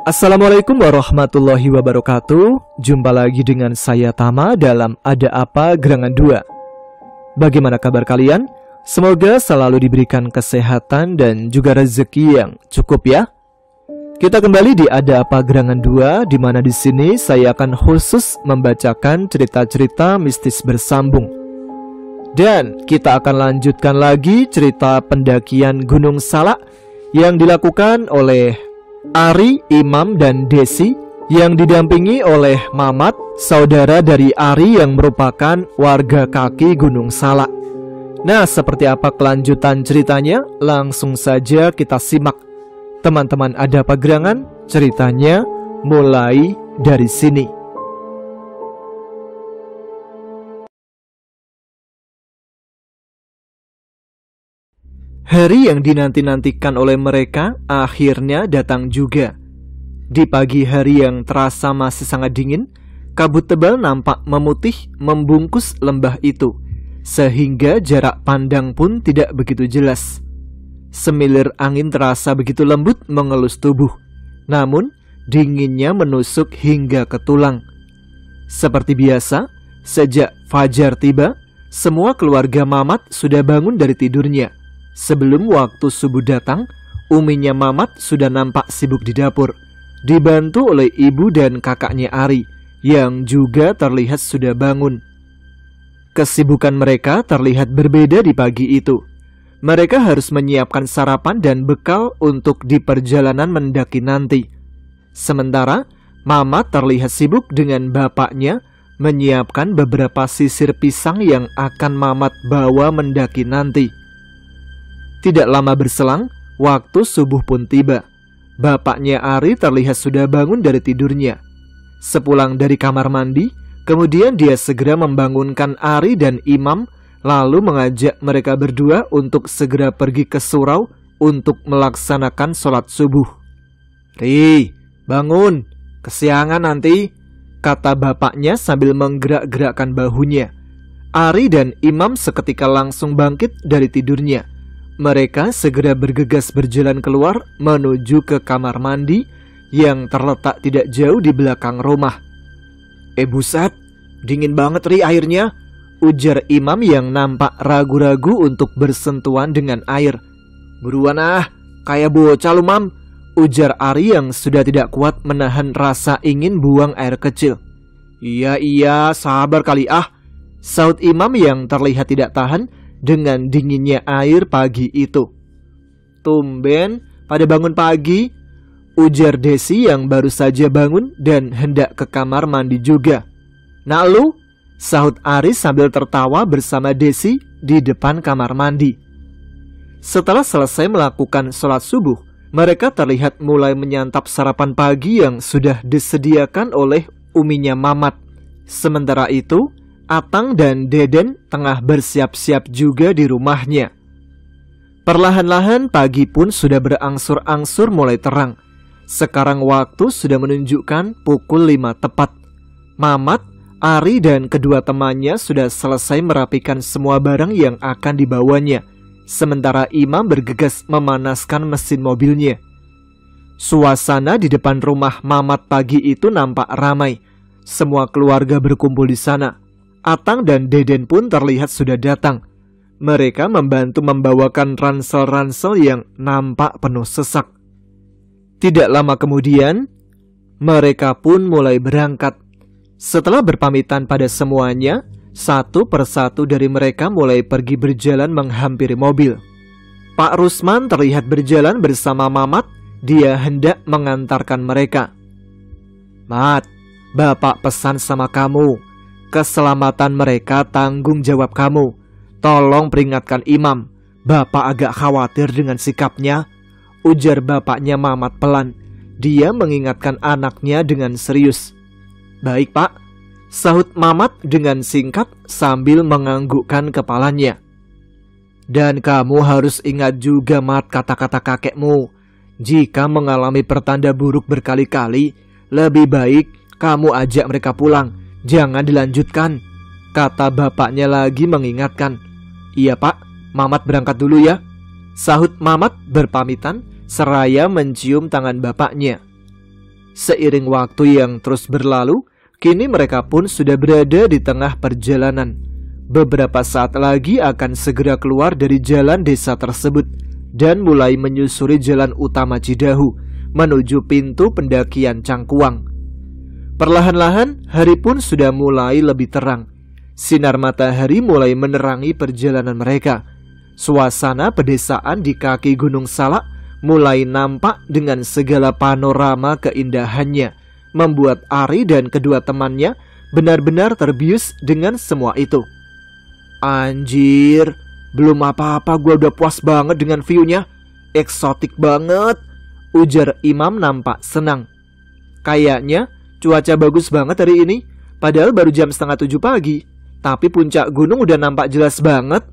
Assalamualaikum warahmatullahi wabarakatuh. Jumpa lagi dengan saya Tama dalam Ada Apa Gerangan 2. Bagaimana kabar kalian? Semoga selalu diberikan kesehatan dan juga rezeki yang cukup ya. Kita kembali di Ada Apa Gerangan 2, di mana di sini saya akan khusus membacakan cerita-cerita mistis bersambung. Dan kita akan lanjutkan lagi cerita pendakian Gunung Salak yang dilakukan oleh Ari, Imam, dan Desi yang didampingi oleh Mamat, saudara dari Ari yang merupakan warga kaki Gunung Salak. Nah, seperti apa kelanjutan ceritanya? Langsung saja kita simak. Teman-teman Ada Apa Gerangan, ceritanya mulai dari sini. Hari yang dinanti-nantikan oleh mereka akhirnya datang juga. Di pagi hari yang terasa masih sangat dingin, kabut tebal nampak memutih membungkus lembah itu, sehingga jarak pandang pun tidak begitu jelas. Semilir angin terasa begitu lembut mengelus tubuh, namun dinginnya menusuk hingga ke tulang. Seperti biasa, sejak fajar tiba, semua keluarga Mamat sudah bangun dari tidurnya. Sebelum waktu subuh datang, uminya Mamat sudah nampak sibuk di dapur, dibantu oleh ibu dan kakaknya Ari, yang juga terlihat sudah bangun. Kesibukan mereka terlihat berbeda di pagi itu. Mereka harus menyiapkan sarapan dan bekal untuk di perjalanan mendaki nanti. Sementara, Mamat terlihat sibuk dengan bapaknya menyiapkan beberapa sisir pisang yang akan Mamat bawa mendaki nanti. Tidak lama berselang, waktu subuh pun tiba. Bapaknya Ari terlihat sudah bangun dari tidurnya. Sepulang dari kamar mandi, kemudian dia segera membangunkan Ari dan Imam, lalu mengajak mereka berdua untuk segera pergi ke surau untuk melaksanakan sholat subuh. "Ri, bangun, kesiangan nanti," kata bapaknya sambil menggerak-gerakkan bahunya. Ari dan Imam seketika langsung bangkit dari tidurnya. Mereka segera bergegas berjalan keluar menuju ke kamar mandi yang terletak tidak jauh di belakang rumah. Buset, dingin banget Ri airnya," ujar Imam yang nampak ragu-ragu untuk bersentuhan dengan air. "Buruan ah, kayak bocah lu Mam," ujar Ari yang sudah tidak kuat menahan rasa ingin buang air kecil. Iya, sabar kali ah," saut Imam yang terlihat tidak tahan dengan dinginnya air pagi itu. "Tumben pada bangun pagi," ujar Desi yang baru saja bangun dan hendak ke kamar mandi juga. "Nah lu?" sahut Ari sambil tertawa bersama Desi di depan kamar mandi. Setelah selesai melakukan sholat subuh, mereka terlihat mulai menyantap sarapan pagi yang sudah disediakan oleh uminya Mamat. Sementara itu, Atang dan Deden tengah bersiap-siap juga di rumahnya. Perlahan-lahan pagi pun sudah berangsur-angsur mulai terang. Sekarang waktu sudah menunjukkan pukul 5 tepat. Mamat, Ari dan kedua temannya sudah selesai merapikan semua barang yang akan dibawanya. Sementara Imam bergegas memanaskan mesin mobilnya. Suasana di depan rumah Mamat pagi itu nampak ramai. Semua keluarga berkumpul di sana. Atang dan Deden pun terlihat sudah datang. Mereka membantu membawakan ransel-ransel yang nampak penuh sesak. Tidak lama kemudian, mereka pun mulai berangkat. Setelah berpamitan pada semuanya, satu persatu dari mereka mulai pergi berjalan menghampiri mobil. Pak Rusman terlihat berjalan bersama Mamat. Dia hendak mengantarkan mereka. "Mat, Bapak pesan sama kamu. Keselamatan mereka tanggung jawab kamu. Tolong peringatkan Imam. Bapak agak khawatir dengan sikapnya," ujar bapaknya Mamat pelan. Dia mengingatkan anaknya dengan serius. "Baik Pak," sahut Mamat dengan singkat sambil menganggukkan kepalanya. "Dan kamu harus ingat juga Mat kata-kata kakekmu. Jika mengalami pertanda buruk berkali-kali, lebih baik kamu ajak mereka pulang. Jangan dilanjutkan," kata bapaknya lagi mengingatkan. "Iya Pak, Mamat berangkat dulu ya," sahut Mamat berpamitan seraya mencium tangan bapaknya. Seiring waktu yang terus berlalu, kini mereka pun sudah berada di tengah perjalanan. Beberapa saat lagi akan segera keluar dari jalan desa tersebut dan mulai menyusuri jalan utama Cidahu menuju pintu pendakian Cangkuang. Perlahan-lahan hari pun sudah mulai lebih terang. Sinar matahari mulai menerangi perjalanan mereka. Suasana pedesaan di kaki Gunung Salak mulai nampak dengan segala panorama keindahannya, membuat Ari dan kedua temannya benar-benar terbius dengan semua itu. Anjir, belum apa-apa gua udah puas banget dengan view-nya. Eksotik banget, ujar Imam nampak senang. Kayaknya cuaca bagus banget hari ini, padahal baru jam 6:30 pagi. Tapi puncak gunung udah nampak jelas banget,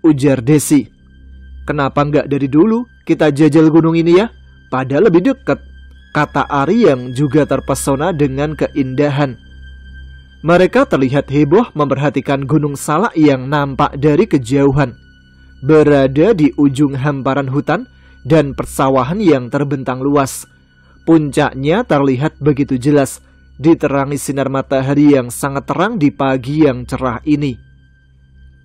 ujar Desi. Kenapa nggak dari dulu kita jajal gunung ini ya? Padahal lebih dekat, kata Ari yang juga terpesona dengan keindahan. Mereka terlihat heboh memperhatikan Gunung Salak yang nampak dari kejauhan. Berada di ujung hamparan hutan dan persawahan yang terbentang luas. Puncaknya terlihat begitu jelas, diterangi sinar matahari yang sangat terang di pagi yang cerah ini.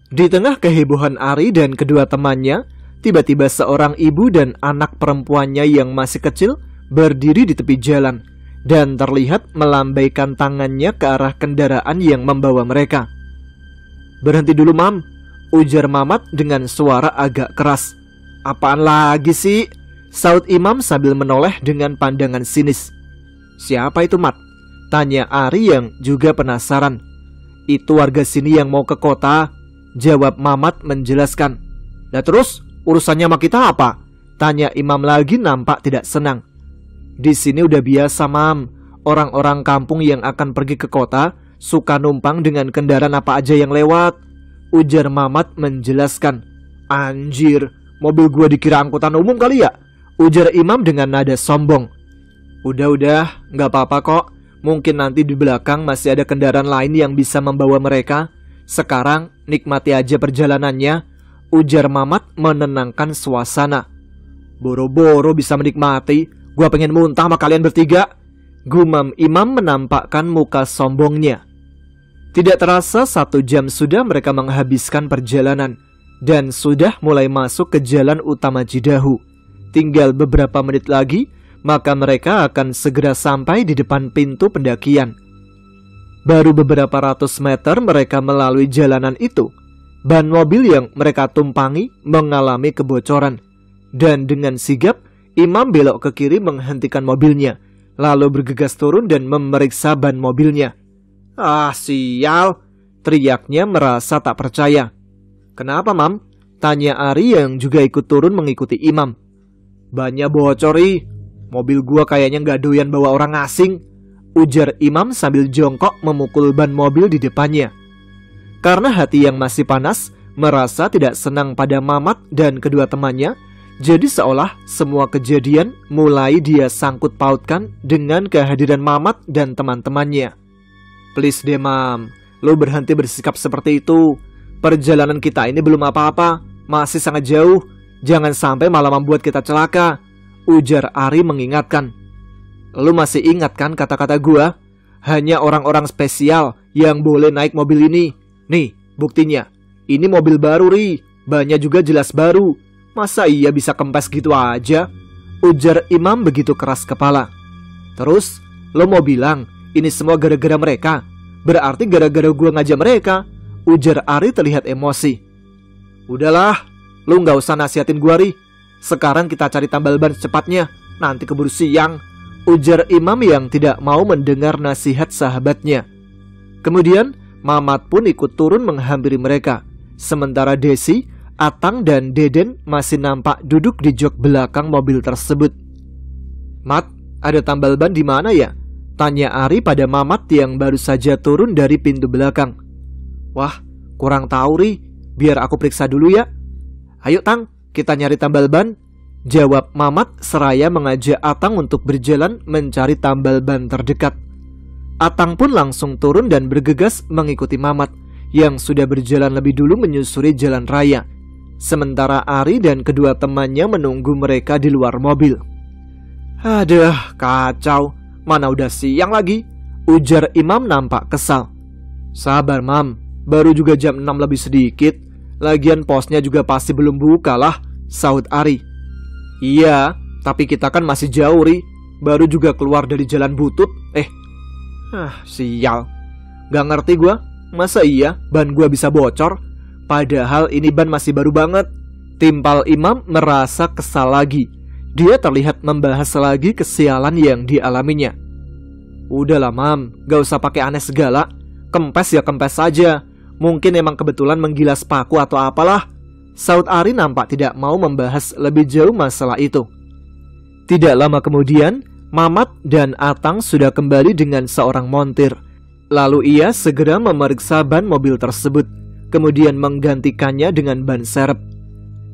Di tengah kehebohan Ari dan kedua temannya, tiba-tiba seorang ibu dan anak perempuannya yang masih kecil berdiri di tepi jalan dan terlihat melambaikan tangannya ke arah kendaraan yang membawa mereka. Berhenti dulu, Mam, ujar Mamat dengan suara agak keras. Apaan lagi sih? Saut Imam sambil menoleh dengan pandangan sinis. Siapa itu, Mat? Tanya Ari yang juga penasaran. Itu warga sini yang mau ke kota, jawab Mamat menjelaskan. Nah terus urusannya sama kita apa? Tanya Imam lagi nampak tidak senang. Di sini udah biasa, Mam. Orang-orang kampung yang akan pergi ke kota suka numpang dengan kendaraan apa aja yang lewat, ujar Mamat menjelaskan. Anjir, mobil gua dikira angkutan umum kali ya? Ujar Imam dengan nada sombong. Udah, gak apa-apa kok. Mungkin nanti di belakang masih ada kendaraan lain yang bisa membawa mereka. Sekarang nikmati aja perjalanannya, ujar Mamat menenangkan suasana. Boro-boro bisa menikmati, gua pengen muntah sama kalian bertiga, gumam Imam menampakkan muka sombongnya. Tidak terasa 1 jam sudah mereka menghabiskan perjalanan dan sudah mulai masuk ke jalan utama Cidahu. Tinggal beberapa menit lagi, maka mereka akan segera sampai di depan pintu pendakian. Baru beberapa ratus meter mereka melalui jalanan itu, ban mobil yang mereka tumpangi mengalami kebocoran. Dan dengan sigap, Imam belok ke kiri menghentikan mobilnya, lalu bergegas turun dan memeriksa ban mobilnya. Ah, sial, teriaknya merasa tak percaya. Kenapa, Mam? Tanya Ari yang juga ikut turun mengikuti Imam. Bannya bocor, mobil gua kayaknya gak doyan bawa orang asing, ujar Imam sambil jongkok memukul ban mobil di depannya. Karena hati yang masih panas, merasa tidak senang pada Mamat dan kedua temannya, jadi seolah semua kejadian mulai dia sangkut pautkan dengan kehadiran Mamat dan teman-temannya. Please deh, Mam, lo berhenti bersikap seperti itu. Perjalanan kita ini belum apa-apa, masih sangat jauh. Jangan sampai malah membuat kita celaka, ujar Ari mengingatkan. Lu masih ingat kan kata-kata gua? Hanya orang-orang spesial yang boleh naik mobil ini. Nih, buktinya. Ini mobil baru, Ri. Bannya juga jelas baru. Masa iya bisa kempes gitu aja? Ujar Imam begitu keras kepala. Terus, lo mau bilang ini semua gara-gara mereka? Berarti gara-gara gua ngajak mereka, ujar Ari terlihat emosi. Udahlah, lu gak usah nasihatin gua, Ri. Sekarang kita cari tambal ban secepatnya, nanti keburu siang, ujar Imam yang tidak mau mendengar nasihat sahabatnya. Kemudian Mamat pun ikut turun menghampiri mereka. Sementara Desi, Atang dan Deden masih nampak duduk di jok belakang mobil tersebut. Mat, ada tambal ban di mana ya? Tanya Ari pada Mamat yang baru saja turun dari pintu belakang. Wah, kurang tahu, Ri. Biar aku periksa dulu ya. Ayo, Tang, kita nyari tambal ban, jawab Mamat seraya mengajak Atang untuk berjalan mencari tambal ban terdekat. Atang pun langsung turun dan bergegas mengikuti Mamat yang sudah berjalan lebih dulu menyusuri jalan raya. Sementara Ari dan kedua temannya menunggu mereka di luar mobil. Aduh, kacau. Mana udah siang lagi, ujar Imam nampak kesal. Sabar Mam, baru juga jam 6 lebih sedikit. Lagian posnya juga pasti belum buka lah, sahut Ari. Iya, tapi kita kan masih jauh Ri, baru juga keluar dari jalan butut. Sial. Gak ngerti gua, masa iya ban gua bisa bocor? Padahal ini ban masih baru banget. Timpal Imam merasa kesal lagi. Dia terlihat membahas lagi kesialan yang dialaminya. Udahlah Mam, gak usah pakai aneh segala. Kempes ya kempes saja. Mungkin emang kebetulan menggilas paku atau apalah. Saud Ari nampak tidak mau membahas lebih jauh masalah itu. Tidak lama kemudian, Mamat dan Atang sudah kembali dengan seorang montir. Lalu ia segera memeriksa ban mobil tersebut, kemudian menggantikannya dengan ban serep.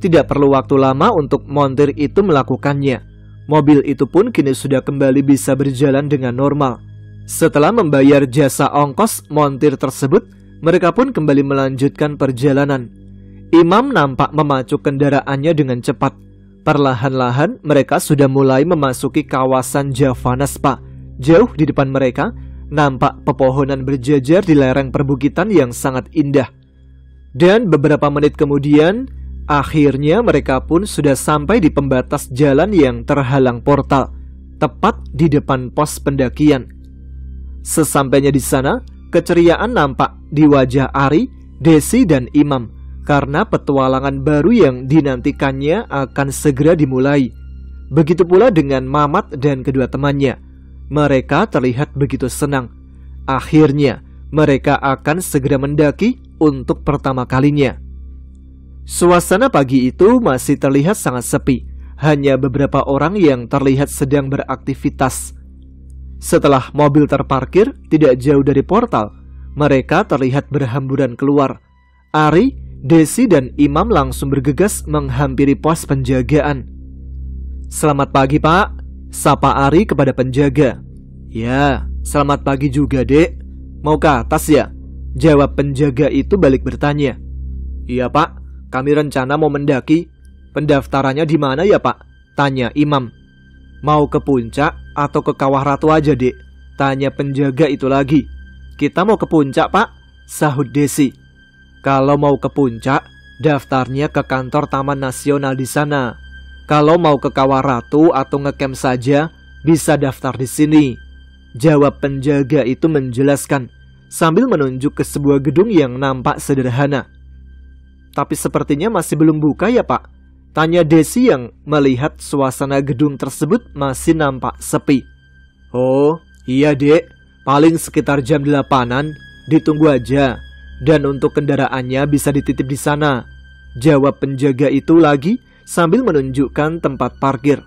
Tidak perlu waktu lama untuk montir itu melakukannya. Mobil itu pun kini sudah kembali bisa berjalan dengan normal. Setelah membayar jasa ongkos montir tersebut, mereka pun kembali melanjutkan perjalanan. Imam nampak memacu kendaraannya dengan cepat. Perlahan-lahan mereka sudah mulai memasuki kawasan Javanespa. Jauh di depan mereka nampak pepohonan berjajar di lereng perbukitan yang sangat indah. Dan beberapa menit kemudian, akhirnya mereka pun sudah sampai di pembatas jalan yang terhalang portal, tepat di depan pos pendakian. Sesampainya di sana, keceriaan nampak di wajah Ari, Desi, dan Imam karena petualangan baru yang dinantikannya akan segera dimulai. Begitu pula dengan Mamat dan kedua temannya. Mereka terlihat begitu senang. Akhirnya, mereka akan segera mendaki untuk pertama kalinya. Suasana pagi itu masih terlihat sangat sepi. Hanya beberapa orang yang terlihat sedang beraktivitas. Setelah mobil terparkir tidak jauh dari portal, mereka terlihat berhamburan keluar. Ari, Desi, dan Imam langsung bergegas menghampiri pos penjagaan. Selamat pagi Pak, sapa Ari kepada penjaga. Ya, selamat pagi juga Dek. Mau ke atas ya? Jawab penjaga itu balik bertanya. Iya Pak, kami rencana mau mendaki. Pendaftarannya di mana ya Pak? Tanya Imam. Mau ke puncak atau ke Kawah Ratu aja Dek? Tanya penjaga itu lagi. Kita mau ke puncak Pak, sahut Desi. Kalau mau ke puncak, daftarnya ke kantor Taman Nasional di sana. Kalau mau ke Kawah Ratu atau ngecamp saja, bisa daftar di sini. Jawab penjaga itu menjelaskan, sambil menunjuk ke sebuah gedung yang nampak sederhana. Tapi sepertinya masih belum buka ya Pak? Tanya Desi yang melihat suasana gedung tersebut masih nampak sepi. Oh, iya Dek, paling sekitar jam 8-an, ditunggu aja. Dan untuk kendaraannya bisa dititip di sana. Jawab penjaga itu lagi sambil menunjukkan tempat parkir.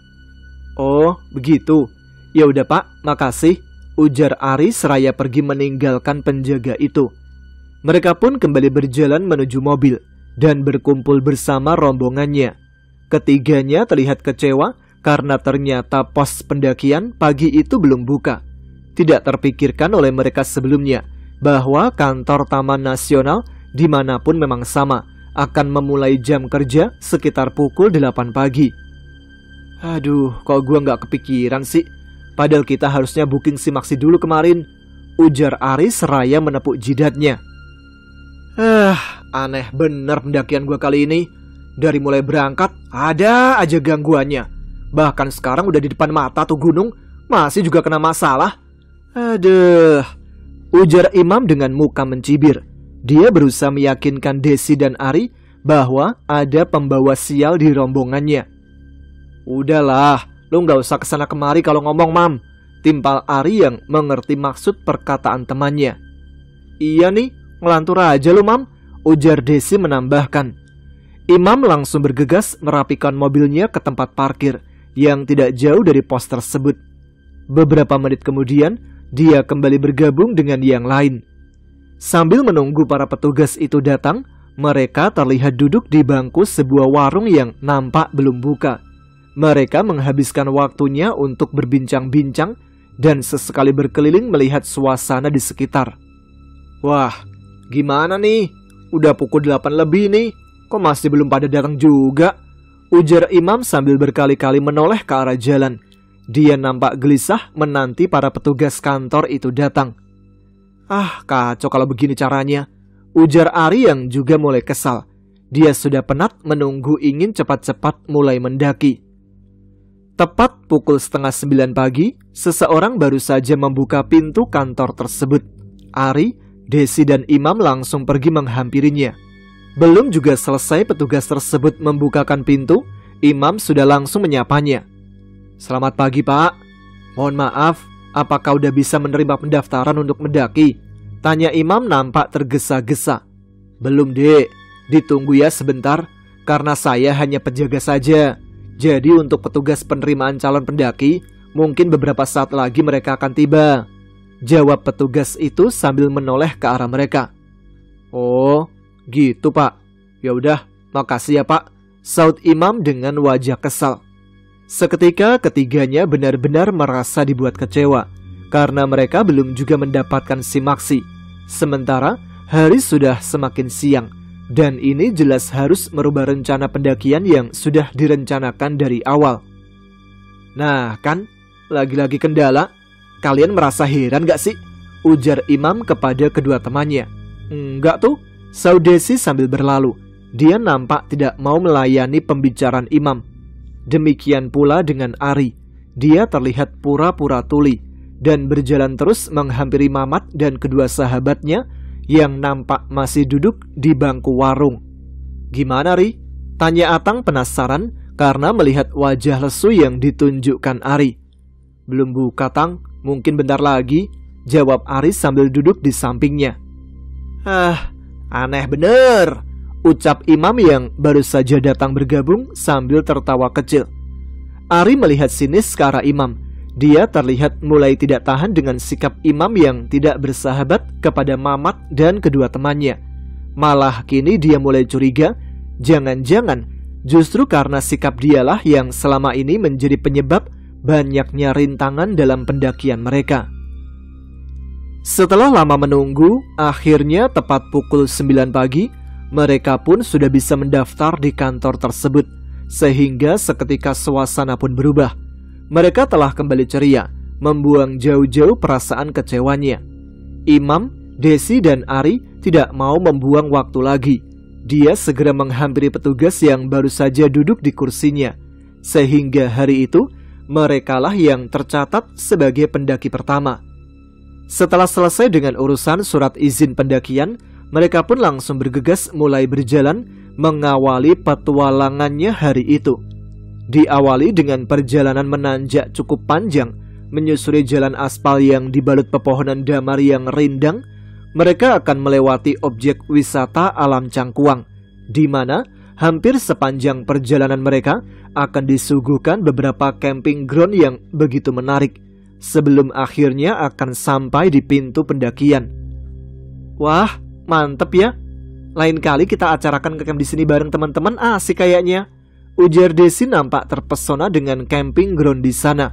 Oh, begitu. Ya udah Pak, makasih, ujar Ari seraya pergi meninggalkan penjaga itu. Mereka pun kembali berjalan menuju mobil dan berkumpul bersama rombongannya. Ketiganya terlihat kecewa karena ternyata pos pendakian pagi itu belum buka. Tidak terpikirkan oleh mereka sebelumnya bahwa kantor Taman Nasional dimanapun memang sama akan memulai jam kerja sekitar pukul 8 pagi. Aduh, kok gua nggak kepikiran sih? Padahal kita harusnya booking Simaksi dulu kemarin, ujar Ari seraya menepuk jidatnya. Aneh bener pendakian gua kali ini. Dari mulai berangkat, ada aja gangguannya. Bahkan sekarang udah di depan mata tuh gunung, masih juga kena masalah. Aduh, ujar Imam dengan muka mencibir. Dia berusaha meyakinkan Desi dan Ari bahwa ada pembawa sial di rombongannya. Udahlah, lu gak usah kesana kemari kalau ngomong Mam, timpal Ari yang mengerti maksud perkataan temannya. Iya nih, ngelantur aja lu Mam, ujar Desi menambahkan. Imam langsung bergegas merapikan mobilnya ke tempat parkir yang tidak jauh dari pos tersebut. Beberapa menit kemudian, dia kembali bergabung dengan yang lain. Sambil menunggu para petugas itu datang, mereka terlihat duduk di bangku sebuah warung yang nampak belum buka. Mereka menghabiskan waktunya untuk berbincang-bincang dan sesekali berkeliling melihat suasana di sekitar. Wah, gimana nih? Udah pukul 8 lebih nih. Kok masih belum pada datang juga? Ujar Imam sambil berkali-kali menoleh ke arah jalan. Dia nampak gelisah menanti para petugas kantor itu datang. "Ah, kacau kalau begini caranya," ujar Ari yang juga mulai kesal. Dia sudah penat menunggu ingin cepat-cepat mulai mendaki. Tepat pukul 8:30 pagi, seseorang baru saja membuka pintu kantor tersebut. Ari, Desi dan Imam langsung pergi menghampirinya. Belum juga selesai petugas tersebut membukakan pintu, Imam sudah langsung menyapanya. "Selamat pagi, Pak. Mohon maaf, apakah udah bisa menerima pendaftaran untuk mendaki?" tanya Imam nampak tergesa-gesa. "Belum, Dek. Ditunggu ya sebentar, karena saya hanya penjaga saja. Jadi untuk petugas penerimaan calon pendaki, mungkin beberapa saat lagi mereka akan tiba," jawab petugas itu sambil menoleh ke arah mereka. "Oh, gitu, Pak. Ya udah, makasih ya, Pak," saut Imam dengan wajah kesal. Seketika ketiganya benar-benar merasa dibuat kecewa karena mereka belum juga mendapatkan simaksi. Sementara hari sudah semakin siang dan ini jelas harus merubah rencana pendakian yang sudah direncanakan dari awal. "Nah kan, lagi-lagi kendala. Kalian merasa heran gak sih?" ujar Imam kepada kedua temannya. "Enggak tuh," saut Desi sambil berlalu. Dia nampak tidak mau melayani pembicaraan Imam. Demikian pula dengan Ari. Dia terlihat pura-pura tuli dan berjalan terus menghampiri Mamat dan kedua sahabatnya yang nampak masih duduk di bangku warung. "Gimana, Ri?" tanya Atang penasaran karena melihat wajah lesu yang ditunjukkan Ari. "Belum buka, Tang. Mungkin bentar lagi," jawab Ari sambil duduk di sampingnya. "Ah, aneh bener," ucap Imam yang baru saja datang bergabung sambil tertawa kecil. Ari melihat sinis ke arah Imam. Dia terlihat mulai tidak tahan dengan sikap Imam yang tidak bersahabat kepada Mamat dan kedua temannya. Malah kini dia mulai curiga, jangan-jangan justru karena sikap dialah yang selama ini menjadi penyebab banyaknya rintangan dalam pendakian mereka. Setelah lama menunggu, akhirnya tepat pukul 9 pagi, mereka pun sudah bisa mendaftar di kantor tersebut, sehingga seketika suasana pun berubah. Mereka telah kembali ceria, membuang jauh-jauh perasaan kecewanya. Imam, Desi, dan Ari tidak mau membuang waktu lagi. Dia segera menghampiri petugas yang baru saja duduk di kursinya, sehingga hari itu merekalah yang tercatat sebagai pendaki pertama. Setelah selesai dengan urusan surat izin pendakian, mereka pun langsung bergegas mulai berjalan mengawali petualangannya hari itu. Diawali dengan perjalanan menanjak cukup panjang, menyusuri jalan aspal yang dibalut pepohonan damar yang rindang. Mereka akan melewati objek wisata alam Cangkuang, di mana hampir sepanjang perjalanan mereka akan disuguhkan beberapa camping ground yang begitu menarik, sebelum akhirnya akan sampai di pintu pendakian. "Wah, mantep ya. Lain kali kita acarakan ngecamp di sini bareng teman-teman, asik kayaknya," ujar Desi nampak terpesona dengan camping ground di sana.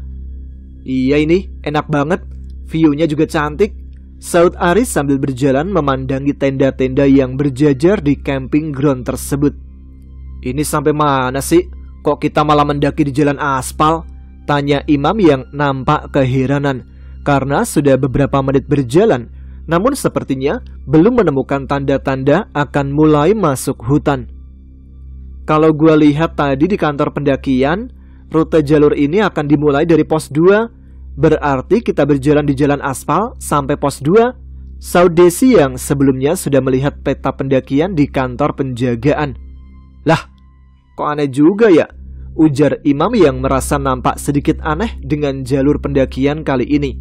"Iya, ini enak banget. View-nya juga cantik," saut Aris sambil berjalan memandangi tenda-tenda yang berjajar di camping ground tersebut. "Ini sampai mana sih? Kok kita malah mendaki di jalan aspal?" tanya Imam yang nampak keheranan karena sudah beberapa menit berjalan, namun sepertinya belum menemukan tanda-tanda akan mulai masuk hutan. "Kalau gua lihat tadi di kantor pendakian, rute jalur ini akan dimulai dari pos 2. Berarti kita berjalan di jalan aspal sampai pos 2, saud Desi yang sebelumnya sudah melihat peta pendakian di kantor penjagaan. "Lah, kok aneh juga ya?" ujar Imam yang merasa nampak sedikit aneh dengan jalur pendakian kali ini.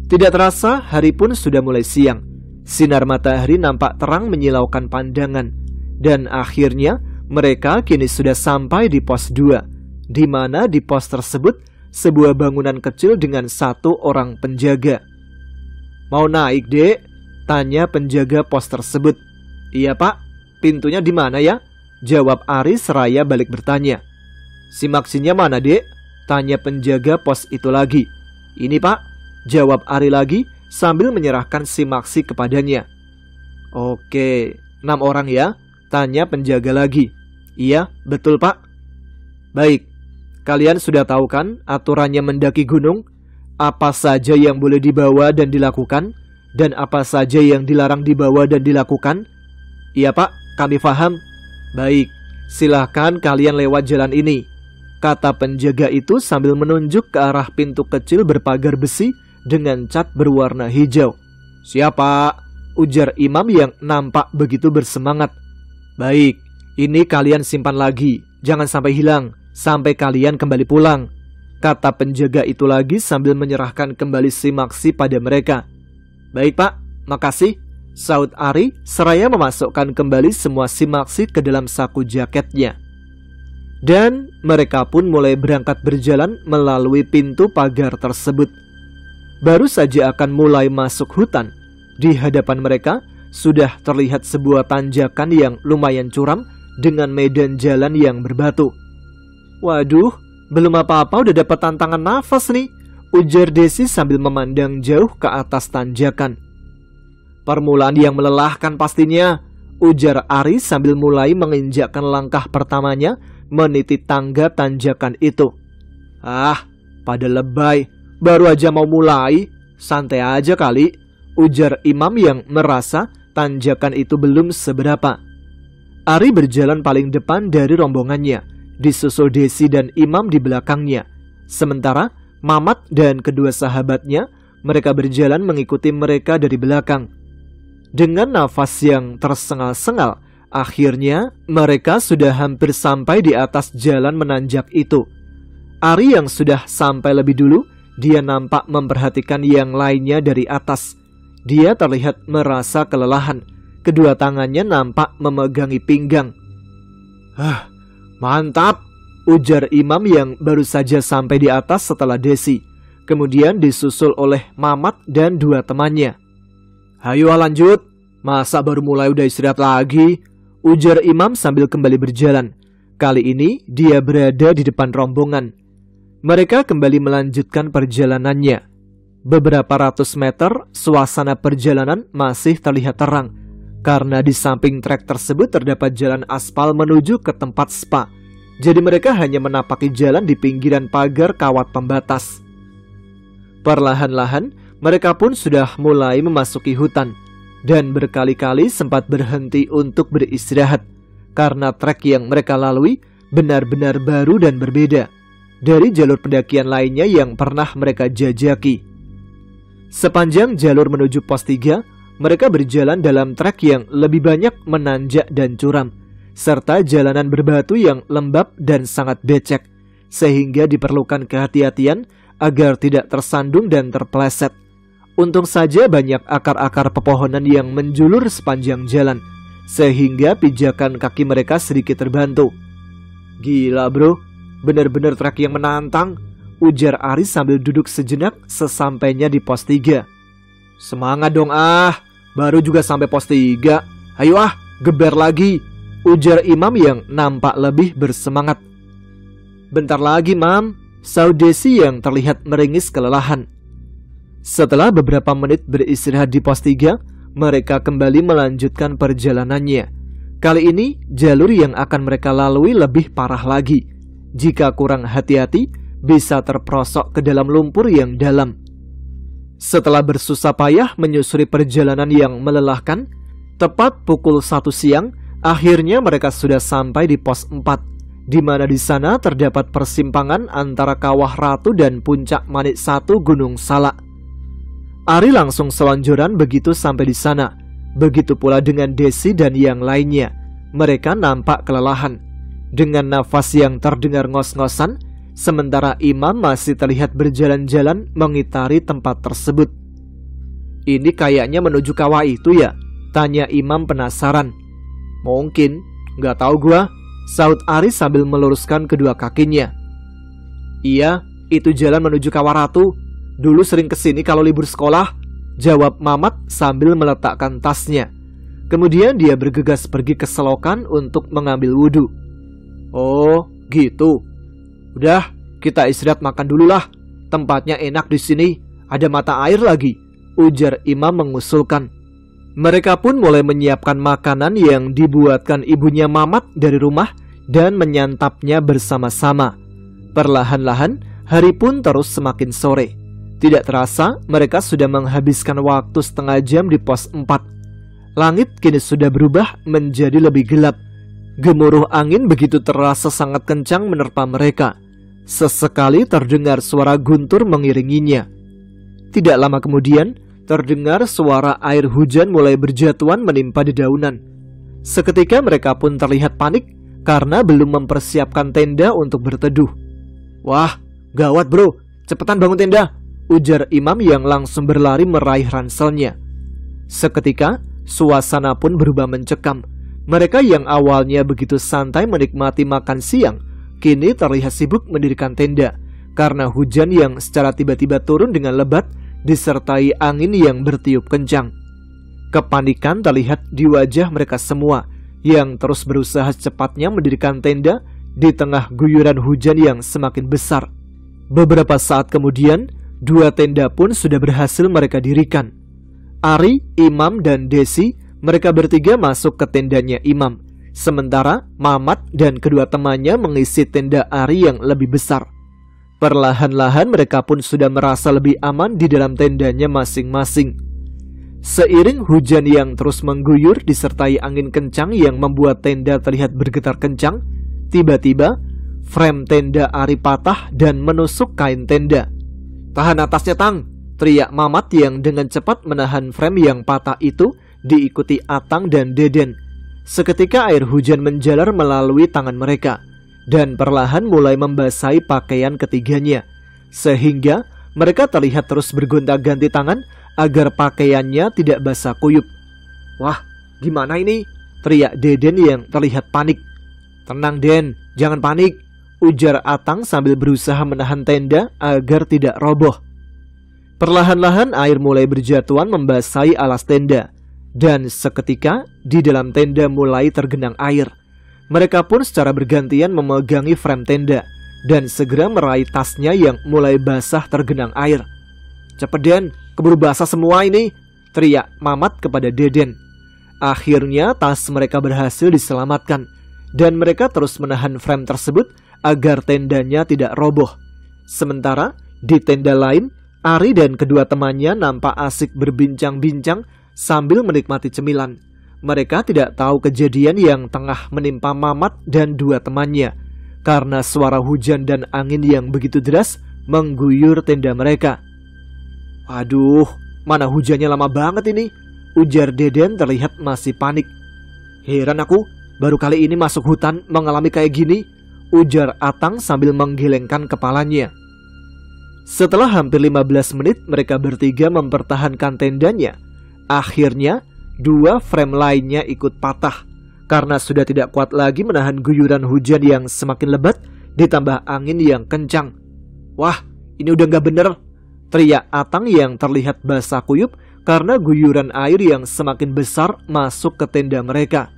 Tidak terasa hari pun sudah mulai siang. Sinar matahari nampak terang menyilaukan pandangan. Dan akhirnya mereka kini sudah sampai di pos 2, di mana di pos tersebut sebuah bangunan kecil dengan satu orang penjaga. "Mau naik, Dek?" tanya penjaga pos tersebut. "Iya, Pak. Pintunya di mana ya?" jawab Ari seraya balik bertanya. "Simaksinya mana, Dek?" tanya penjaga pos itu lagi. "Ini, Pak," jawab Ari lagi sambil menyerahkan simaksi kepadanya. "Oke, 6 orang ya?" tanya penjaga lagi. "Iya, betul, Pak." "Baik, Kalian sudah tahu kan aturannya mendaki gunung? Apa saja yang boleh dibawa dan dilakukan, dan apa saja yang dilarang dibawa dan dilakukan? Iya Pak, kami paham. Baik, silahkan kalian lewat jalan ini, kata penjaga itu sambil menunjuk ke arah pintu kecil berpagar besi dengan cat berwarna hijau. Siapa? Ujar imam yang nampak begitu bersemangat. Baik, ini kalian simpan lagi, jangan sampai hilang, sampai kalian kembali pulang, kata penjaga itu lagi sambil menyerahkan kembali simaksi pada mereka. Baik Pak, makasih, saut Ari seraya memasukkan kembali semua simaksi ke dalam saku jaketnya. Dan mereka pun mulai berangkat berjalan melalui pintu pagar tersebut. Baru saja akan mulai masuk hutan, di hadapan mereka sudah terlihat sebuah tanjakan yang lumayan curam dengan medan jalan yang berbatu. Waduh, belum apa-apa udah dapat tantangan nafas nih, ujar Desi sambil memandang jauh ke atas tanjakan. Permulaan yang melelahkan pastinya, ujar Ari sambil mulai menginjakkan langkah pertamanya meniti tangga tanjakan itu. Ah, pada lebay, baru aja mau mulai, santai aja kali, ujar imam yang merasa tanjakan itu belum seberapa. Ari berjalan paling depan dari rombongannya, disusul Desi dan imam di belakangnya. Sementara Mamat dan kedua sahabatnya, mereka berjalan mengikuti mereka dari belakang. Dengan nafas yang tersengal-sengal, akhirnya mereka sudah hampir sampai di atas jalan menanjak itu. Ari yang sudah sampai lebih dulu, dia nampak memperhatikan yang lainnya dari atas. Dia terlihat merasa kelelahan. Kedua tangannya nampak memegangi pinggang. Mantap, ujar imam yang baru saja sampai di atas setelah Desi. Kemudian disusul oleh Mamat dan dua temannya. Hayo lanjut, masa baru mulai udah istirahat lagi, ujar imam sambil kembali berjalan. Kali ini dia berada di depan rombongan. Mereka kembali melanjutkan perjalanannya. Beberapa ratus meter, suasana perjalanan masih terlihat terang, karena di samping trek tersebut terdapat jalan aspal menuju ke tempat spa. Jadi mereka hanya menapaki jalan di pinggiran pagar kawat pembatas. Perlahan-lahan, mereka pun sudah mulai memasuki hutan, dan berkali-kali sempat berhenti untuk beristirahat, karena trek yang mereka lalui benar-benar baru dan berbeda dari jalur pendakian lainnya yang pernah mereka jajaki. Sepanjang jalur menuju pos 3, mereka berjalan dalam trek yang lebih banyak menanjak dan curam, serta jalanan berbatu yang lembab dan sangat becek, sehingga diperlukan kehati-hatian agar tidak tersandung dan terpeleset. Untung saja banyak akar-akar pepohonan yang menjulur sepanjang jalan, sehingga pijakan kaki mereka sedikit terbantu. Gila bro, benar-benar trek yang menantang, ujar Ari sambil duduk sejenak sesampainya di pos 3. Semangat dong baru juga sampai pos 3. Ayo geber lagi, ujar imam yang nampak lebih bersemangat. Bentar lagi mam, saud Desi yang terlihat meringis kelelahan. Setelah beberapa menit beristirahat di pos 3, mereka kembali melanjutkan perjalanannya. Kali ini jalur yang akan mereka lalui lebih parah lagi. Jika kurang hati-hati, bisa terperosok ke dalam lumpur yang dalam. Setelah bersusah payah menyusuri perjalanan yang melelahkan, tepat pukul 1 siang, akhirnya mereka sudah sampai di pos 4, di mana di sana terdapat persimpangan antara Kawah Ratu dan puncak Manik 1 Gunung Salak. Ari langsung selonjoran begitu sampai di sana. Begitu pula dengan Desi dan yang lainnya. Mereka nampak kelelahan, dengan nafas yang terdengar ngos-ngosan, sementara imam masih terlihat berjalan-jalan mengitari tempat tersebut. Ini kayaknya menuju kawah itu ya? Tanya imam penasaran. Mungkin, gak tahu gua, saud Ari sambil meluruskan kedua kakinya. Iya, itu jalan menuju Kawah Ratu. Dulu sering kesini kalau libur sekolah, jawab Mamat sambil meletakkan tasnya. Kemudian dia bergegas pergi ke selokan untuk mengambil wudhu. Oh, gitu. Udah, kita istirahat makan dulu lah. Tempatnya enak di sini, ada mata air lagi, ujar imam mengusulkan. Mereka pun mulai menyiapkan makanan yang dibuatkan ibunya Mamat dari rumah dan menyantapnya bersama-sama. Perlahan-lahan, hari pun terus semakin sore. Tidak terasa, mereka sudah menghabiskan waktu setengah jam di pos 4. Langit kini sudah berubah menjadi lebih gelap. Gemuruh angin begitu terasa sangat kencang menerpa mereka. Sesekali terdengar suara guntur mengiringinya. Tidak lama kemudian, terdengar suara air hujan mulai berjatuhan menimpa dedaunan. Seketika mereka pun terlihat panik karena belum mempersiapkan tenda untuk berteduh. "Wah, gawat bro, cepetan bangun tenda," ujar Imam yang langsung berlari meraih ranselnya. Seketika, suasana pun berubah mencekam. Mereka yang awalnya begitu santai menikmati makan siang, kini terlihat sibuk mendirikan tenda, karena hujan yang secara tiba-tiba turun dengan lebat, disertai angin yang bertiup kencang. Kepanikan terlihat di wajah mereka semua, yang terus berusaha secepatnya mendirikan tenda di tengah guyuran hujan yang semakin besar. Beberapa saat kemudian, 2 tenda pun sudah berhasil mereka dirikan. Ari, Imam, dan Desi, mereka bertiga masuk ke tendanya Imam, sementara Mamat dan kedua temannya mengisi tenda Ari yang lebih besar. Perlahan-lahan mereka pun sudah merasa lebih aman di dalam tendanya masing-masing. Seiring hujan yang terus mengguyur disertai angin kencang yang membuat tenda terlihat bergetar kencang, tiba-tiba frame tenda Ari patah dan menusuk kain tenda. "Tahan atasnya, Tang!" teriak Mamat yang dengan cepat menahan frame yang patah itu, diikuti Atang dan Deden. Seketika air hujan menjalar melalui tangan mereka dan perlahan mulai membasahi pakaian ketiganya, sehingga mereka terlihat terus bergonta-ganti tangan agar pakaiannya tidak basah kuyup. "Wah, gimana ini?" teriak Deden yang terlihat panik. "Tenang Den, jangan panik," ujar Atang sambil berusaha menahan tenda agar tidak roboh. Perlahan-lahan air mulai berjatuhan membasahi alas tenda, dan seketika di dalam tenda mulai tergenang air. Mereka pun secara bergantian memegangi frame tenda dan segera meraih tasnya yang mulai basah tergenang air. "Cepet Den, keburu basah semua ini," teriak Mamat kepada Deden. Akhirnya tas mereka berhasil diselamatkan dan mereka terus menahan frame tersebut agar tendanya tidak roboh. Sementara di tenda lain, Ari dan kedua temannya nampak asik berbincang-bincang sambil menikmati cemilan. Mereka tidak tahu kejadian yang tengah menimpa Mamat dan 2 temannya, karena suara hujan dan angin yang begitu deras mengguyur tenda mereka. "Aduh, mana hujannya lama banget ini," ujar Deden terlihat masih panik. "Heran aku, baru kali ini masuk hutan mengalami kayak gini," ujar Atang sambil menggelengkan kepalanya. Setelah hampir 15 menit mereka bertiga mempertahankan tendanya. Akhirnya 2 frame lainnya ikut patah karena sudah tidak kuat lagi menahan guyuran hujan yang semakin lebat ditambah angin yang kencang. "Wah, ini udah gak bener," teriak Atang yang terlihat basah kuyup karena guyuran air yang semakin besar masuk ke tenda mereka.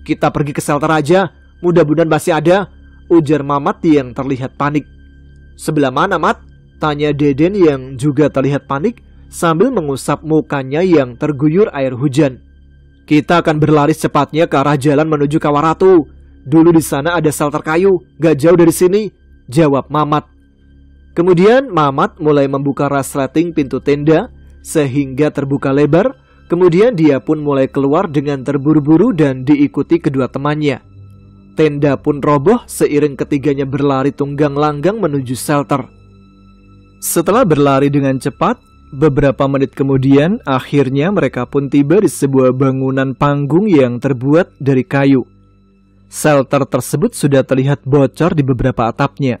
"Kita pergi ke shelter aja, mudah-mudahan masih ada," ujar Mamat yang terlihat panik. "Sebelah mana, Mat?" tanya Deden yang juga terlihat panik sambil mengusap mukanya yang terguyur air hujan. "Kita akan berlari secepatnya ke arah jalan menuju Kawaratu. Dulu di sana ada shelter kayu, gak jauh dari sini," jawab Mamat. Kemudian Mamat mulai membuka resleting pintu tenda sehingga terbuka lebar. Kemudian dia pun mulai keluar dengan terburu-buru dan diikuti kedua temannya. Tenda pun roboh seiring ketiganya berlari tunggang langgang menuju shelter. Setelah berlari dengan cepat, beberapa menit kemudian akhirnya mereka pun tiba di sebuah bangunan panggung yang terbuat dari kayu. Shelter tersebut sudah terlihat bocor di beberapa atapnya.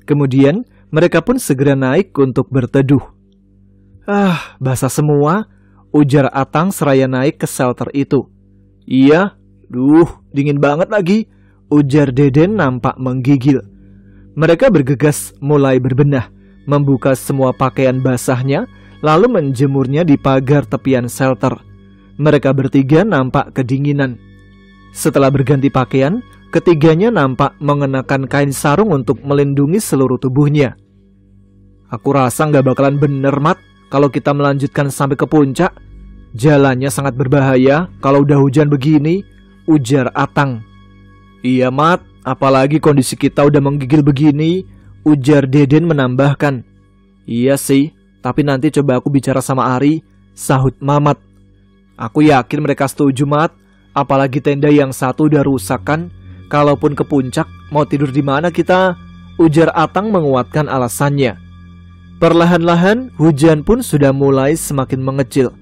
Kemudian mereka pun segera naik untuk berteduh. "Ah, basah semua," ujar Atang seraya naik ke shelter itu. "Iya, dingin banget lagi," ujar Deden nampak menggigil. Mereka bergegas mulai berbenah, membuka semua pakaian basahnya, lalu menjemurnya di pagar tepian shelter. Mereka bertiga nampak kedinginan. Setelah berganti pakaian, ketiganya nampak mengenakan kain sarung untuk melindungi seluruh tubuhnya. "Aku rasa nggak bakalan bener, Mat, kalau kita melanjutkan sampai ke puncak. Jalannya sangat berbahaya kalau udah hujan begini," ujar Atang. "Iya, Mat, apalagi kondisi kita udah menggigil begini," Ujar Deden menambahkan. Iya sih, tapi nanti coba aku bicara sama Ari, sahut Mamat. Aku yakin mereka setuju, Mat. Apalagi tenda yang satu udah rusak kan. Kalaupun ke puncak, mau tidur di mana kita? Ujar Atang menguatkan alasannya. Perlahan-lahan hujan pun sudah mulai semakin mengecil.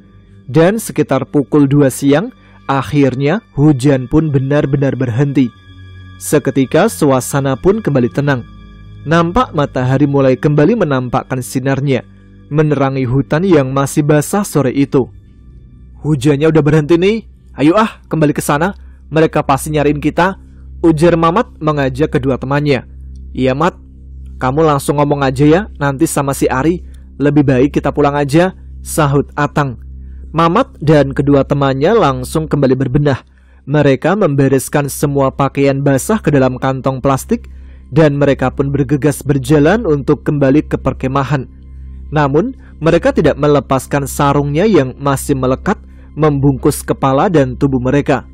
Dan sekitar pukul 2 siang, akhirnya hujan pun benar-benar berhenti. Seketika suasana pun kembali tenang. Nampak matahari mulai kembali menampakkan sinarnya, menerangi hutan yang masih basah sore itu. Hujannya udah berhenti nih. Ayo kembali ke sana. Mereka pasti nyariin kita. Ujar Mamat mengajak kedua temannya. Iya, Mat. Kamu langsung ngomong aja ya, nanti sama si Ari. Lebih baik kita pulang aja, sahut Atang. Mamat dan kedua temannya langsung kembali berbenah. Mereka membereskan semua pakaian basah ke dalam kantong plastik, dan mereka pun bergegas berjalan untuk kembali ke perkemahan. Namun, mereka tidak melepaskan sarungnya yang masih melekat membungkus kepala dan tubuh mereka.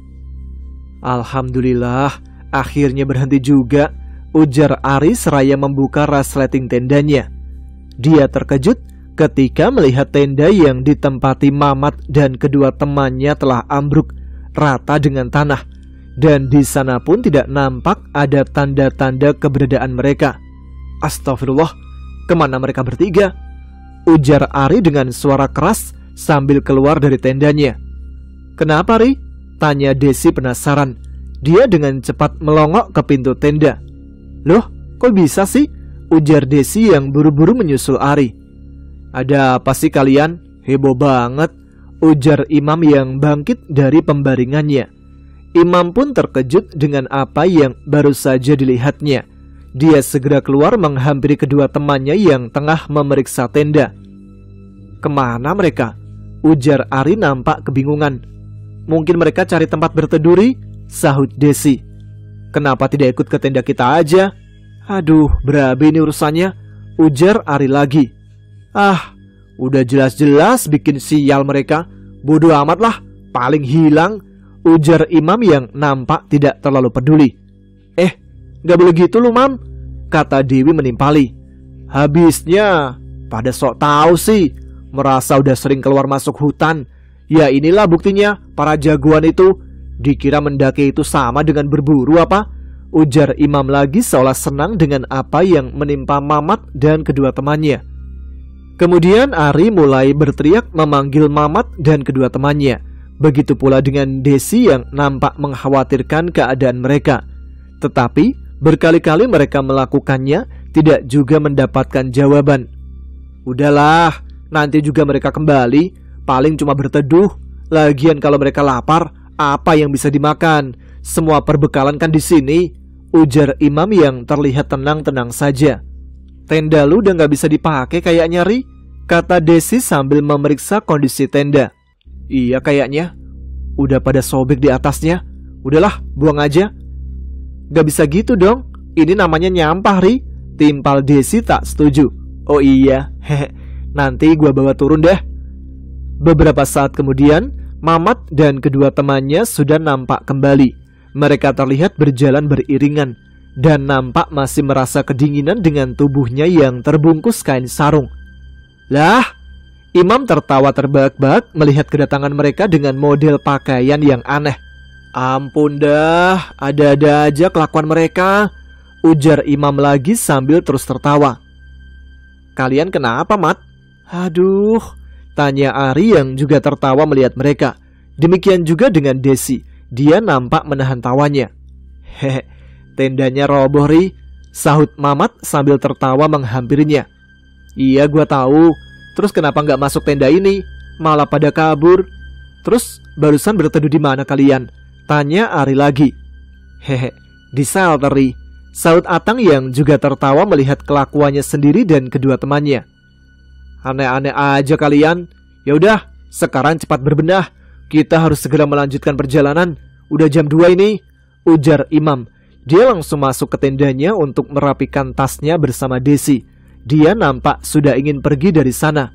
Alhamdulillah, akhirnya berhenti juga, ujar Ari seraya membuka resleting tendanya. Dia terkejut ketika melihat tenda yang ditempati Mamat dan kedua temannya telah ambruk rata dengan tanah. Dan di sana pun tidak nampak ada tanda-tanda keberadaan mereka. Astagfirullah, kemana mereka bertiga? Ujar Ari dengan suara keras sambil keluar dari tendanya. Kenapa, Ri? Tanya Desi penasaran. Dia dengan cepat melongok ke pintu tenda. Loh, kok bisa sih? Ujar Desi yang buru-buru menyusul Ari. Ada apa sih kalian? Heboh banget, ujar Imam yang bangkit dari pembaringannya. Imam pun terkejut dengan apa yang baru saja dilihatnya. Dia segera keluar menghampiri kedua temannya yang tengah memeriksa tenda. Kemana mereka? Ujar Ari nampak kebingungan. Mungkin mereka cari tempat berteduri, sahut Desi. Kenapa tidak ikut ke tenda kita aja? Aduh, berabe ini urusannya, ujar Ari lagi. Udah jelas-jelas bikin sial mereka. Bodoh amat lah, paling hilang, ujar Imam yang nampak tidak terlalu peduli. Gak boleh gitu lu, Mam, kata Dewi menimpali. Habisnya pada sok tahu sih, merasa udah sering keluar masuk hutan. Ya inilah buktinya, para jagoan itu. Dikira mendaki itu sama dengan berburu apa? Ujar Imam lagi seolah senang dengan apa yang menimpa Mamat dan kedua temannya. Kemudian Ari mulai berteriak memanggil Mamat dan kedua temannya. Begitu pula dengan Desi yang nampak mengkhawatirkan keadaan mereka. Tetapi berkali-kali mereka melakukannya, tidak juga mendapatkan jawaban. Udahlah, nanti juga mereka kembali, paling cuma berteduh. Lagian kalau mereka lapar, apa yang bisa dimakan? Semua perbekalan kan di sini, ujar Imam yang terlihat tenang-tenang saja. Tenda lu udah gak bisa dipakai kayaknya, Ri, kata Desi sambil memeriksa kondisi tenda. Iya kayaknya, udah pada sobek di atasnya. Udahlah, buang aja. Gak bisa gitu dong, ini namanya nyampah, Ri, timpal Desi tak setuju. Oh iya, nanti gua bawa turun deh. Beberapa saat kemudian, Mamat dan kedua temannya sudah nampak kembali. Mereka terlihat berjalan beriringan dan nampak masih merasa kedinginan dengan tubuhnya yang terbungkus kain sarung. Lah, Imam tertawa terbahak-bahak melihat kedatangan mereka dengan model pakaian yang aneh. Ampun dah, ada-ada aja kelakuan mereka, ujar Imam lagi sambil terus tertawa. Kalian kenapa, Mat? Aduh, tanya Ari yang juga tertawa melihat mereka. Demikian juga dengan Desi, dia nampak menahan tawanya. Hehe, tendanya roboh, Ri, sahut Mamat sambil tertawa menghampirinya. Iya, gua tahu. Terus kenapa nggak masuk tenda ini? Malah pada kabur. Terus barusan berteduh di mana kalian? Tanya Ari lagi. Hehe, di shelter, Ri, sahut Atang yang juga tertawa melihat kelakuannya sendiri dan kedua temannya. Aneh-aneh aja kalian. Ya udah, sekarang cepat berbenah. Kita harus segera melanjutkan perjalanan. Udah jam 2 ini, ujar Imam. Dia langsung masuk ke tendanya untuk merapikan tasnya bersama Desi. Dia nampak sudah ingin pergi dari sana.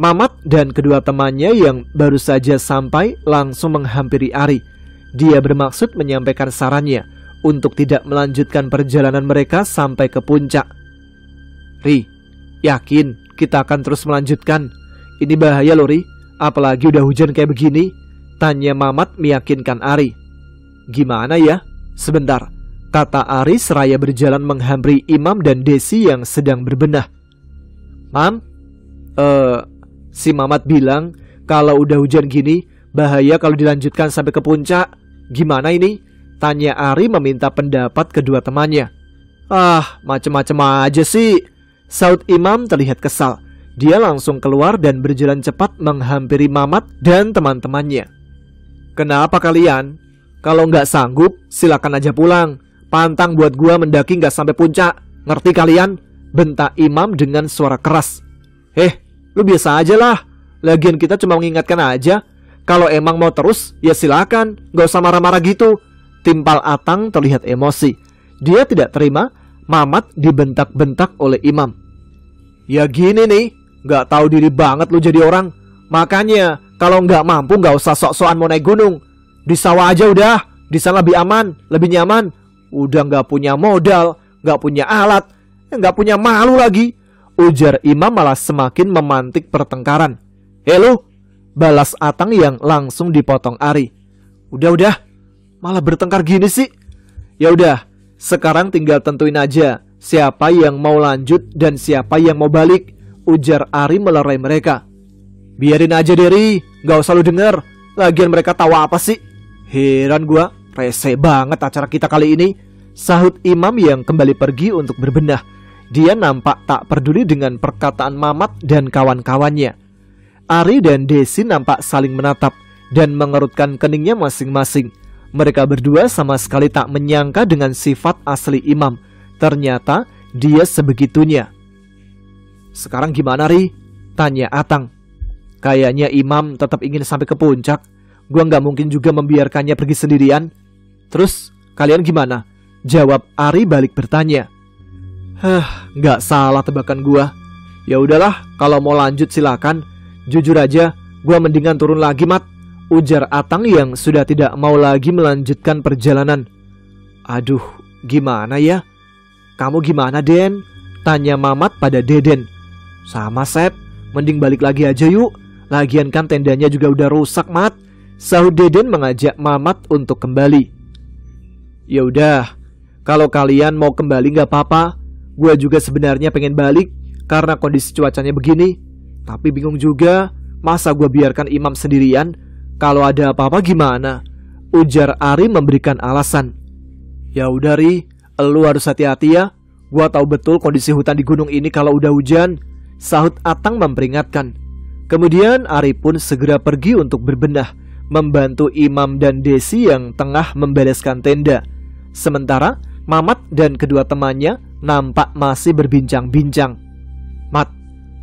Mamat dan kedua temannya yang baru saja sampai langsung menghampiri Ari. Dia bermaksud menyampaikan sarannya untuk tidak melanjutkan perjalanan mereka sampai ke puncak. Ri, yakin kita akan terus melanjutkan? Ini bahaya loh Ri, apalagi udah hujan kayak begini, tanya Mamat meyakinkan Ari. Gimana ya? Sebentar, kata Ari seraya berjalan menghampiri Imam dan Desi yang sedang berbenah. Mam, si Mamat bilang kalau udah hujan gini bahaya kalau dilanjutkan sampai ke puncak. Gimana ini? Tanya Ari meminta pendapat kedua temannya. Ah, macem-macem aja sih, saut Imam terlihat kesal. Dia langsung keluar dan berjalan cepat menghampiri Mamat dan teman-temannya. Kenapa kalian? Kalau nggak sanggup, silakan aja pulang. Pantang buat gua mendaki nggak sampai puncak. Ngerti kalian? Bentak Imam dengan suara keras. Lu biasa aja lah. Lagian kita cuma mengingatkan aja. Kalau emang mau terus, ya silakan. Nggak usah marah-marah gitu. Timpal Atang terlihat emosi. Dia tidak terima Mamat dibentak-bentak oleh Imam. Ya gini nih, nggak tahu diri banget lu jadi orang. Makanya kalau nggak mampu nggak usah sok-sokan mau naik gunung. Di sawah aja udah, di sana lebih aman, lebih nyaman. Udah nggak punya modal, nggak punya alat, nggak punya malu lagi. Ujar Imam malah semakin memantik pertengkaran. Lu, balas Atang yang langsung dipotong Ari. Udah, malah bertengkar gini sih. Ya udah, sekarang tinggal tentuin aja siapa yang mau lanjut dan siapa yang mau balik. Ujar Ari melerai mereka. Biarin aja Deri, gak usah lu denger. Lagian mereka tahu apa sih? Heran gua, rese banget acara kita kali ini. Sahut Imam yang kembali pergi untuk berbenah. Dia nampak tak peduli dengan perkataan Mamat dan kawan-kawannya. Ari dan Desi nampak saling menatap dan mengerutkan keningnya masing-masing. Mereka berdua sama sekali tak menyangka dengan sifat asli Imam. Ternyata dia sebegitunya. Sekarang gimana Ri? Tanya Atang. Kayaknya Imam tetap ingin sampai ke puncak. Gua nggak mungkin juga membiarkannya pergi sendirian. Terus kalian gimana? Jawab Ari balik bertanya. Nggak salah tebakan gua. Ya udahlah, kalau mau lanjut silakan. Jujur aja, gua mendingan turun lagi Mat. Ujar Atang yang sudah tidak mau lagi melanjutkan perjalanan. Aduh, gimana ya? Kamu gimana Den? Tanya Mamat pada Deden. Sama Sep, mending balik lagi aja yuk. Lagian kan tendanya juga udah rusak Mat. Sahut Deden mengajak Mamat untuk kembali. Ya udah, kalau kalian mau kembali gak apa-apa. Gue juga sebenarnya pengen balik karena kondisi cuacanya begini. Tapi bingung juga, masa gue biarkan Imam sendirian? Kalau ada apa-apa gimana? Ujar Ari memberikan alasan. Ya udah Ri, lu harus hati-hati ya. Gue tahu betul kondisi hutan di gunung ini kalau udah hujan. Sahut Atang memperingatkan. Kemudian Ari pun segera pergi untuk berbenah, membantu Imam dan Desi yang tengah membereskan tenda. Sementara Mamat dan kedua temannya nampak masih berbincang-bincang. Mat,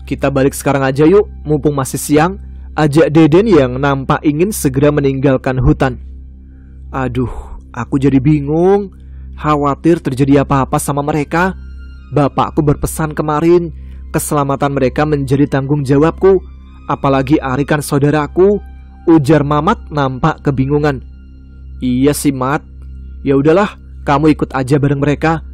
kita balik sekarang aja yuk, mumpung masih siang. Ajak Deden yang nampak ingin segera meninggalkan hutan. Aduh, aku jadi bingung. Khawatir terjadi apa-apa sama mereka. Bapakku berpesan kemarin, keselamatan mereka menjadi tanggung jawabku. Apalagi Ari kan saudaraku. Ujar Mamat nampak kebingungan. Iya sih Mat. Ya udahlah, kamu ikut aja bareng mereka.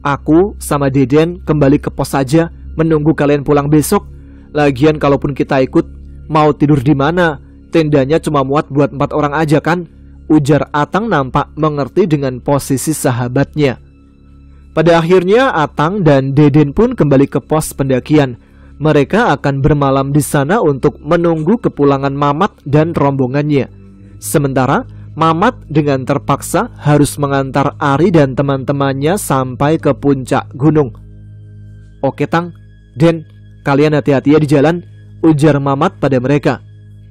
Aku sama Deden kembali ke pos saja, menunggu kalian pulang besok. Lagian kalaupun kita ikut, mau tidur di mana? Tendanya cuma muat buat 4 orang aja kan? Ujar Atang nampak mengerti dengan posisi sahabatnya. Pada akhirnya Atang dan Deden pun kembali ke pos pendakian. Mereka akan bermalam di sana untuk menunggu kepulangan Mamat dan rombongannya. Sementara Mamat dengan terpaksa harus mengantar Ari dan teman-temannya sampai ke puncak gunung. Oke Tang, Den, kalian hati-hati ya di jalan. Ujar Mamat pada mereka.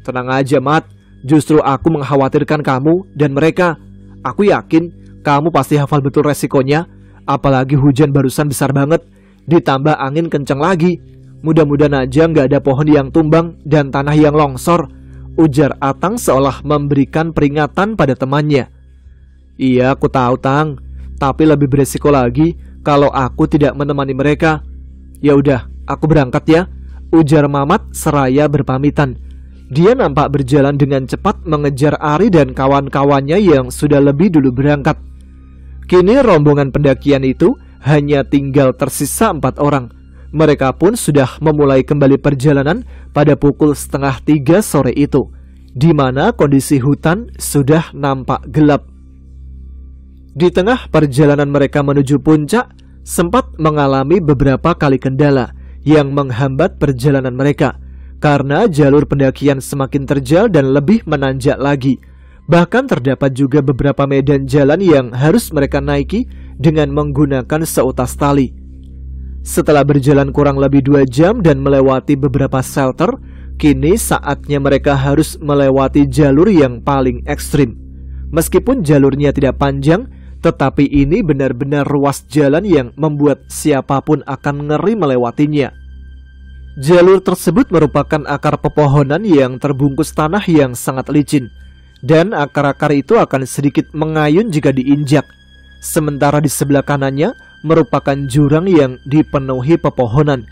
Tenang aja Mat, justru aku mengkhawatirkan kamu dan mereka. Aku yakin kamu pasti hafal betul resikonya. Apalagi hujan barusan besar banget, ditambah angin kencang lagi. Mudah-mudahan aja nggak ada pohon yang tumbang dan tanah yang longsor. Ujar Atang seolah memberikan peringatan pada temannya. Iya aku tahu Tang, tapi lebih beresiko lagi kalau aku tidak menemani mereka. Ya udah, aku berangkat ya. Ujar Mamat seraya berpamitan. Dia nampak berjalan dengan cepat mengejar Ari dan kawan-kawannya yang sudah lebih dulu berangkat. Kini rombongan pendakian itu hanya tinggal tersisa 4 orang. Mereka pun sudah memulai kembali perjalanan pada pukul 2:30 sore itu, di mana kondisi hutan sudah nampak gelap. Di tengah perjalanan mereka menuju puncak, sempat mengalami beberapa kali kendala yang menghambat perjalanan mereka, karena jalur pendakian semakin terjal dan lebih menanjak lagi. Bahkan terdapat juga beberapa medan jalan yang harus mereka naiki dengan menggunakan seutas tali. Setelah berjalan kurang lebih 2 jam dan melewati beberapa shelter, kini saatnya mereka harus melewati jalur yang paling ekstrim. Meskipun jalurnya tidak panjang, tetapi ini benar-benar ruas jalan yang membuat siapapun akan ngeri melewatinya. Jalur tersebut merupakan akar pepohonan yang terbungkus tanah yang sangat licin, dan akar-akar itu akan sedikit mengayun jika diinjak. Sementara di sebelah kanannya merupakan jurang yang dipenuhi pepohonan,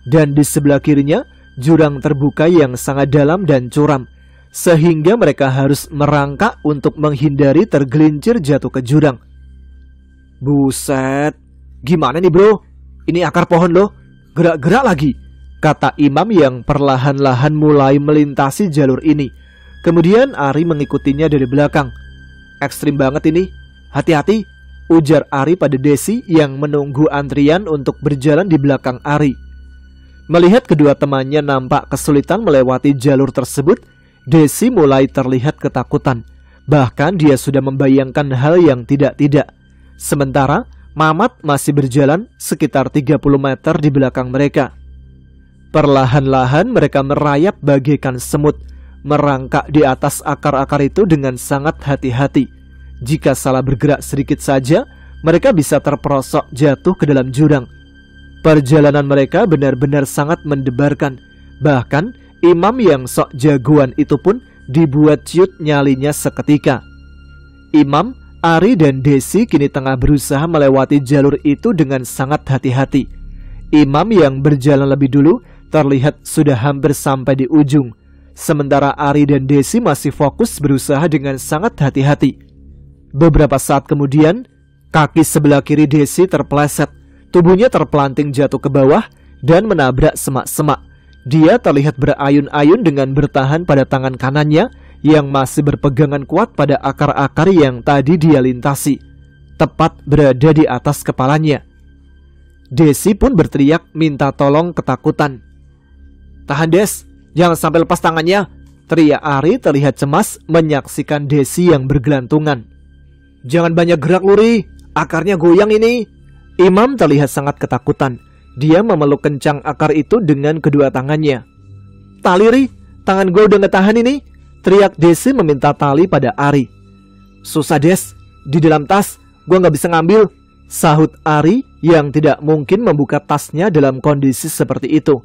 dan di sebelah kirinya jurang terbuka yang sangat dalam dan curam, sehingga mereka harus merangkak untuk menghindari tergelincir jatuh ke jurang. Buset, gimana nih bro? Ini akar pohon loh, gerak-gerak lagi, kata Imam yang perlahan-lahan mulai melintasi jalur ini. Kemudian Ari mengikutinya dari belakang. Ekstrim banget ini, hati-hati, ujar Ari pada Desi yang menunggu antrian untuk berjalan di belakang Ari. Melihat kedua temannya nampak kesulitan melewati jalur tersebut, Desi mulai terlihat ketakutan. Bahkan dia sudah membayangkan hal yang tidak-tidak. Sementara Mamat masih berjalan sekitar 30 meter di belakang mereka. Perlahan-lahan mereka merayap bagaikan semut, merangkak di atas akar-akar itu dengan sangat hati-hati. Jika salah bergerak sedikit saja, mereka bisa terperosok jatuh ke dalam jurang. Perjalanan mereka benar-benar sangat mendebarkan. Bahkan Imam yang sok jagoan itu pun dibuat ciut nyalinya seketika. Imam, Ari dan Desi kini tengah berusaha melewati jalur itu dengan sangat hati-hati. Imam yang berjalan lebih dulu terlihat sudah hampir sampai di ujung, sementara Ari dan Desi masih fokus berusaha dengan sangat hati-hati. Beberapa saat kemudian, kaki sebelah kiri Desi terpeleset, tubuhnya terpelanting jatuh ke bawah dan menabrak semak-semak. Dia terlihat berayun-ayun dengan bertahan pada tangan kanannya yang masih berpegangan kuat pada akar-akar yang tadi dia lintasi, tepat berada di atas kepalanya. Desi pun berteriak minta tolong ketakutan. "Tahan Des, jangan sampai lepas tangannya," teriak Ari terlihat cemas menyaksikan Desi yang bergelantungan. "Jangan banyak gerak Luri, akarnya goyang ini." Imam terlihat sangat ketakutan. Dia memeluk kencang akar itu dengan kedua tangannya. "Tali Ri, tangan gue udah gak tahan ini," teriak Desi meminta tali pada Ari. "Susah Des, di dalam tas, gue gak bisa ngambil," sahut Ari yang tidak mungkin membuka tasnya dalam kondisi seperti itu.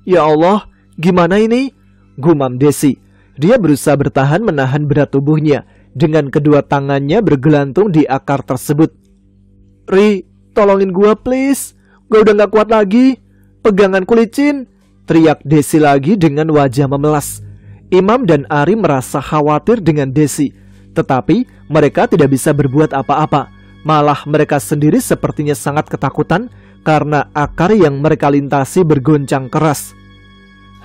"Ya Allah, gimana ini?" gumam Desi. Dia berusaha bertahan menahan berat tubuhnya dengan kedua tangannya bergelantung di akar tersebut. "Ri, tolongin gua please, gua udah gak kuat lagi, peganganku licin," teriak Desi lagi dengan wajah memelas. Imam dan Ari merasa khawatir dengan Desi, tetapi mereka tidak bisa berbuat apa-apa. Malah mereka sendiri sepertinya sangat ketakutan karena akar yang mereka lintasi bergoncang keras.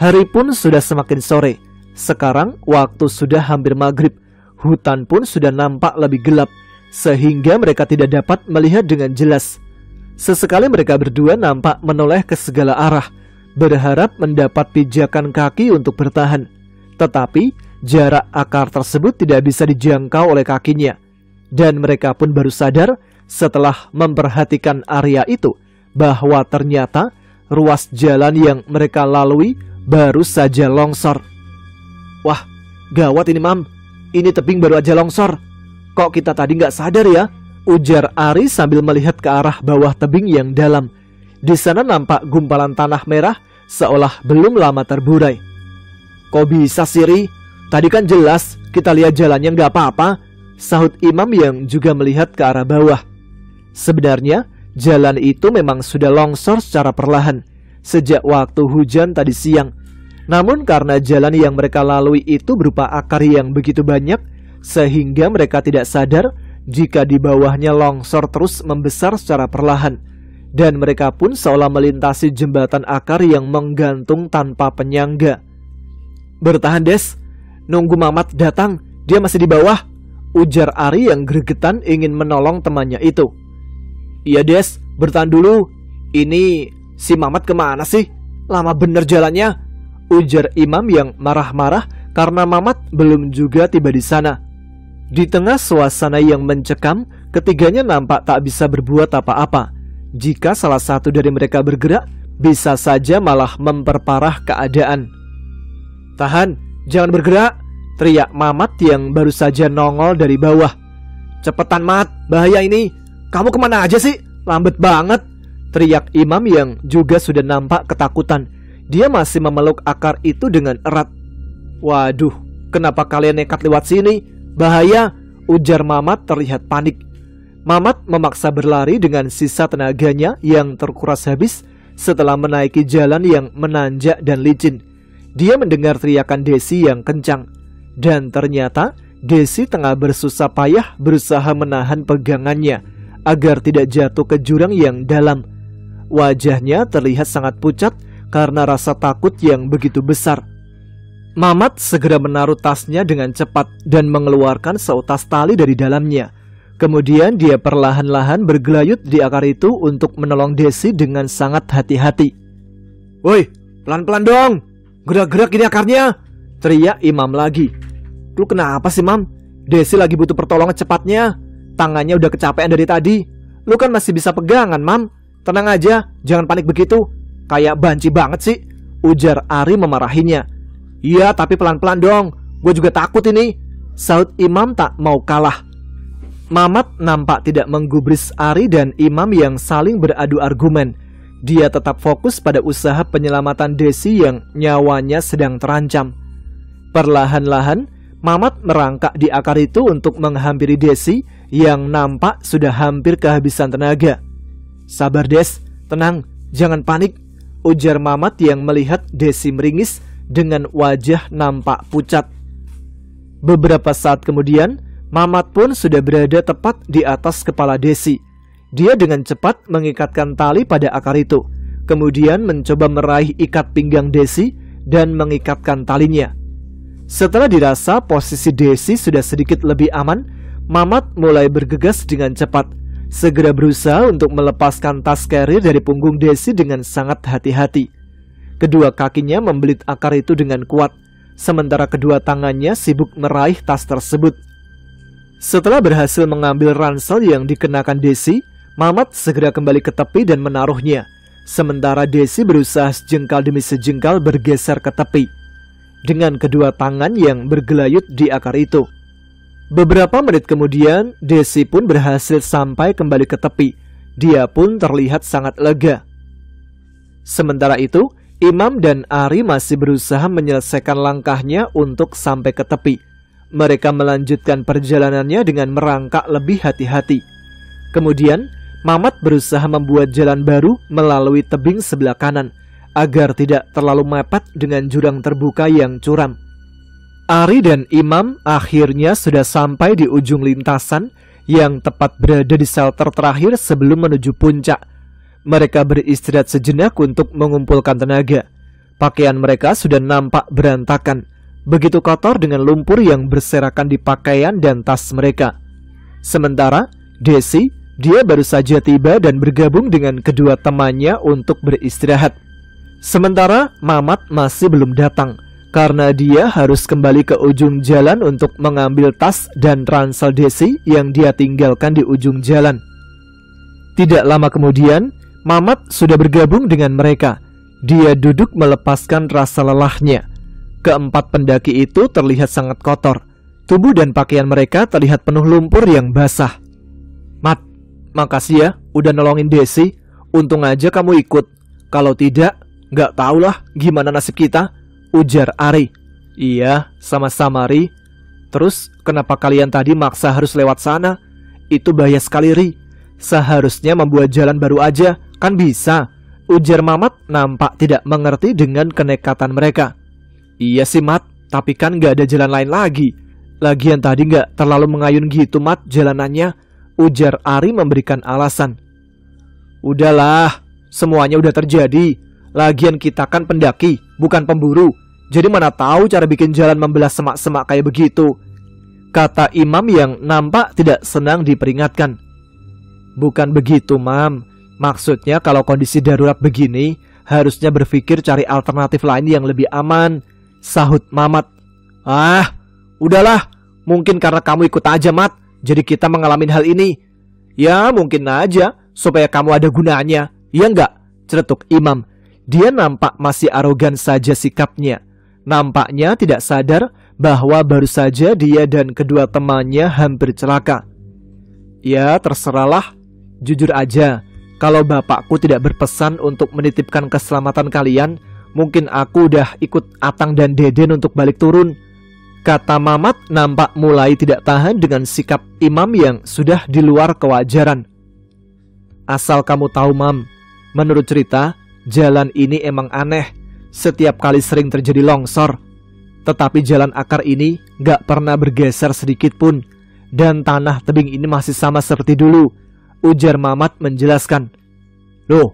Hari pun sudah semakin sore. Sekarang waktu sudah hampir maghrib. Hutan pun sudah nampak lebih gelap, sehingga mereka tidak dapat melihat dengan jelas. Sesekali mereka berdua nampak menoleh ke segala arah, berharap mendapat pijakan kaki untuk bertahan. Tetapi jarak akar tersebut tidak bisa dijangkau oleh kakinya. Dan mereka pun baru sadar setelah memperhatikan area itu bahwa ternyata ruas jalan yang mereka lalui baru saja longsor. "Wah, gawat ini Mam, ini tebing baru aja longsor. Kok kita tadi nggak sadar ya?" ujar Ari sambil melihat ke arah bawah tebing yang dalam. Di sana nampak gumpalan tanah merah seolah belum lama terburai. "Kok bisa sih Ri? Tadi kan jelas kita lihat jalannya nggak apa-apa," sahut Imam yang juga melihat ke arah bawah. Sebenarnya jalan itu memang sudah longsor secara perlahan sejak waktu hujan tadi siang. Namun karena jalan yang mereka lalui itu berupa akar yang begitu banyak, sehingga mereka tidak sadar jika di bawahnya longsor terus membesar secara perlahan. dan mereka pun seolah melintasi jembatan akar yang menggantung tanpa penyangga. "Bertahan, Des. Nunggu Mamat datang, dia masih di bawah," ujar Ari yang gregetan ingin menolong temannya itu. "Iya, Des, bertahan dulu. Ini si Mamat kemana sih? Lama bener jalannya," ujar Imam yang marah-marah karena Mamat belum juga tiba di sana. Di tengah suasana yang mencekam, ketiganya nampak tak bisa berbuat apa-apa. Jika salah satu dari mereka bergerak, bisa saja malah memperparah keadaan. "Tahan, jangan bergerak," teriak Mamat yang baru saja nongol dari bawah. "Cepetan, Mat, bahaya ini. Kamu kemana aja sih? Lambat banget," teriak Imam yang juga sudah nampak ketakutan. Dia masih memeluk akar itu dengan erat. "Waduh, kenapa kalian nekat lewat sini? Bahaya," ujar Mamat terlihat panik. Mamat memaksa berlari dengan sisa tenaganya yang terkuras habis setelah menaiki jalan yang menanjak dan licin. Dia mendengar teriakan Desi yang kencang, dan ternyata Desi tengah bersusah payah berusaha menahan pegangannya agar tidak jatuh ke jurang yang dalam. Wajahnya terlihat sangat pucat karena rasa takut yang begitu besar. Mamat segera menaruh tasnya dengan cepat dan mengeluarkan seutas tali dari dalamnya. Kemudian dia perlahan-lahan bergelayut di akar itu untuk menolong Desi dengan sangat hati-hati. "Woi, pelan-pelan dong, gerak-gerak ini akarnya," teriak Imam lagi. "Lu kenapa sih, Mam? Desi lagi butuh pertolongan cepatnya. Tangannya udah kecapean dari tadi. Lu kan masih bisa pegangan, Mam. Tenang aja, jangan panik begitu. Kayak banci banget sih," ujar Ari memarahinya. "Iya, tapi pelan-pelan dong, gue juga takut ini," sahut Imam tak mau kalah. Mamat nampak tidak menggubris Ari dan Imam yang saling beradu argumen. Dia tetap fokus pada usaha penyelamatan Desi yang nyawanya sedang terancam. Perlahan-lahan, Mamat merangkak di akar itu untuk menghampiri Desi yang nampak sudah hampir kehabisan tenaga. "Sabar, Des, tenang, jangan panik," ujar Mamat yang melihat Desi meringis dengan wajah nampak pucat. Beberapa saat kemudian, Mamat pun sudah berada tepat di atas kepala Desi. Dia dengan cepat mengikatkan tali pada akar itu, kemudian mencoba meraih ikat pinggang Desi dan mengikatkan talinya. Setelah dirasa posisi Desi sudah sedikit lebih aman, Mamat mulai bergegas dengan cepat, segera berusaha untuk melepaskan tas carrier dari punggung Desi dengan sangat hati-hati. Kedua kakinya membelit akar itu dengan kuat, sementara kedua tangannya sibuk meraih tas tersebut. Setelah berhasil mengambil ransel yang dikenakan Desi, Mamat segera kembali ke tepi dan menaruhnya, sementara Desi berusaha sejengkal demi sejengkal bergeser ke tepi dengan kedua tangan yang bergelayut di akar itu. Beberapa menit kemudian, Desi pun berhasil sampai kembali ke tepi. Dia pun terlihat sangat lega. Sementara itu, Imam dan Ari masih berusaha menyelesaikan langkahnya untuk sampai ke tepi. Mereka melanjutkan perjalanannya dengan merangkak lebih hati-hati. Kemudian, Mamat berusaha membuat jalan baru melalui tebing sebelah kanan, agar tidak terlalu mepet dengan jurang terbuka yang curam. Ari dan Imam akhirnya sudah sampai di ujung lintasan yang tepat berada di shelter terakhir sebelum menuju puncak. Mereka beristirahat sejenak untuk mengumpulkan tenaga. Pakaian mereka sudah nampak berantakan, begitu kotor dengan lumpur yang berserakan di pakaian dan tas mereka. Sementara Desi, dia baru saja tiba dan bergabung dengan kedua temannya untuk beristirahat. Sementara Mamat masih belum datang, karena dia harus kembali ke ujung jalan untuk mengambil tas dan ransel Desi yang dia tinggalkan di ujung jalan. Tidak lama kemudian, Mamat sudah bergabung dengan mereka. Dia duduk melepaskan rasa lelahnya. Keempat pendaki itu terlihat sangat kotor. Tubuh dan pakaian mereka terlihat penuh lumpur yang basah. "Mat, makasih ya udah nolongin Desi. Untung aja kamu ikut. Kalau tidak, gak tahulah gimana nasib kita," ujar Ari. "Iya, sama-sama, Ri. Terus kenapa kalian tadi maksa harus lewat sana? Itu bahaya sekali, Ri. Seharusnya membuat jalan baru aja, kan bisa," ujar Mamat nampak tidak mengerti dengan kenekatan mereka. "Iya sih, Mat, tapi kan gak ada jalan lain lagi. Lagian tadi gak terlalu mengayun gitu, Mat, jalanannya," ujar Ari memberikan alasan. Udahlah, semuanya udah terjadi. Lagian kita kan pendaki, bukan pemburu. Jadi mana tahu cara bikin jalan membelah semak-semak kayak begitu, kata imam yang nampak tidak senang diperingatkan. Bukan begitu, Mam. Maksudnya kalau kondisi darurat begini, harusnya berpikir cari alternatif lain yang lebih aman, sahut Mamat. Ah, udahlah. Mungkin karena kamu ikut aja, Mat, jadi kita mengalami hal ini. Ya, mungkin aja, supaya kamu ada gunanya. Ya enggak? Celetuk imam. Dia nampak masih arogan saja sikapnya. Nampaknya tidak sadar bahwa baru saja dia dan kedua temannya hampir celaka. Ya, terserahlah. Jujur aja, kalau bapakku tidak berpesan untuk menitipkan keselamatan kalian, mungkin aku udah ikut Atang dan Deden untuk balik turun, kata Mamat nampak mulai tidak tahan dengan sikap imam yang sudah di luar kewajaran. Asal kamu tahu, Mam, menurut cerita, jalan ini emang aneh. Setiap kali sering terjadi longsor. Tetapi jalan akar ini gak pernah bergeser sedikit pun. Dan tanah tebing ini masih sama seperti dulu, ujar Mamat menjelaskan. Loh,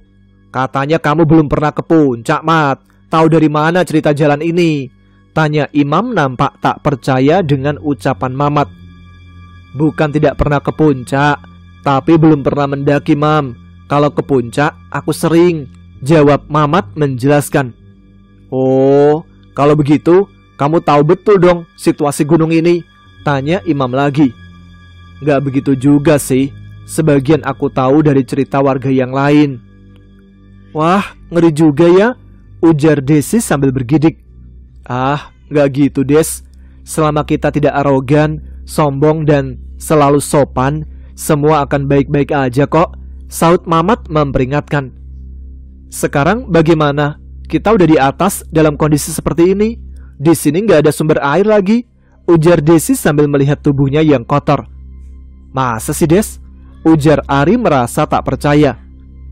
katanya kamu belum pernah ke puncak, Mat. Tahu dari mana cerita jalan ini? Tanya imam nampak tak percaya dengan ucapan Mamat. Bukan tidak pernah ke puncak, tapi belum pernah mendaki, Mam. Kalau ke puncak, aku sering, jawab Mamat menjelaskan. Oh, kalau begitu, kamu tahu betul dong situasi gunung ini, tanya imam lagi. Gak begitu juga sih, sebagian aku tahu dari cerita warga yang lain. Wah, ngeri juga ya, ujar Desi sambil bergidik. Ah, gak gitu, Des. Selama kita tidak arogan, sombong dan selalu sopan, semua akan baik-baik aja kok, sahut Mamat memperingatkan. Sekarang bagaimana? Kita udah di atas dalam kondisi seperti ini. Di sini nggak ada sumber air lagi, ujar Desi sambil melihat tubuhnya yang kotor. Masa sih, Des? Ujar Ari merasa tak percaya.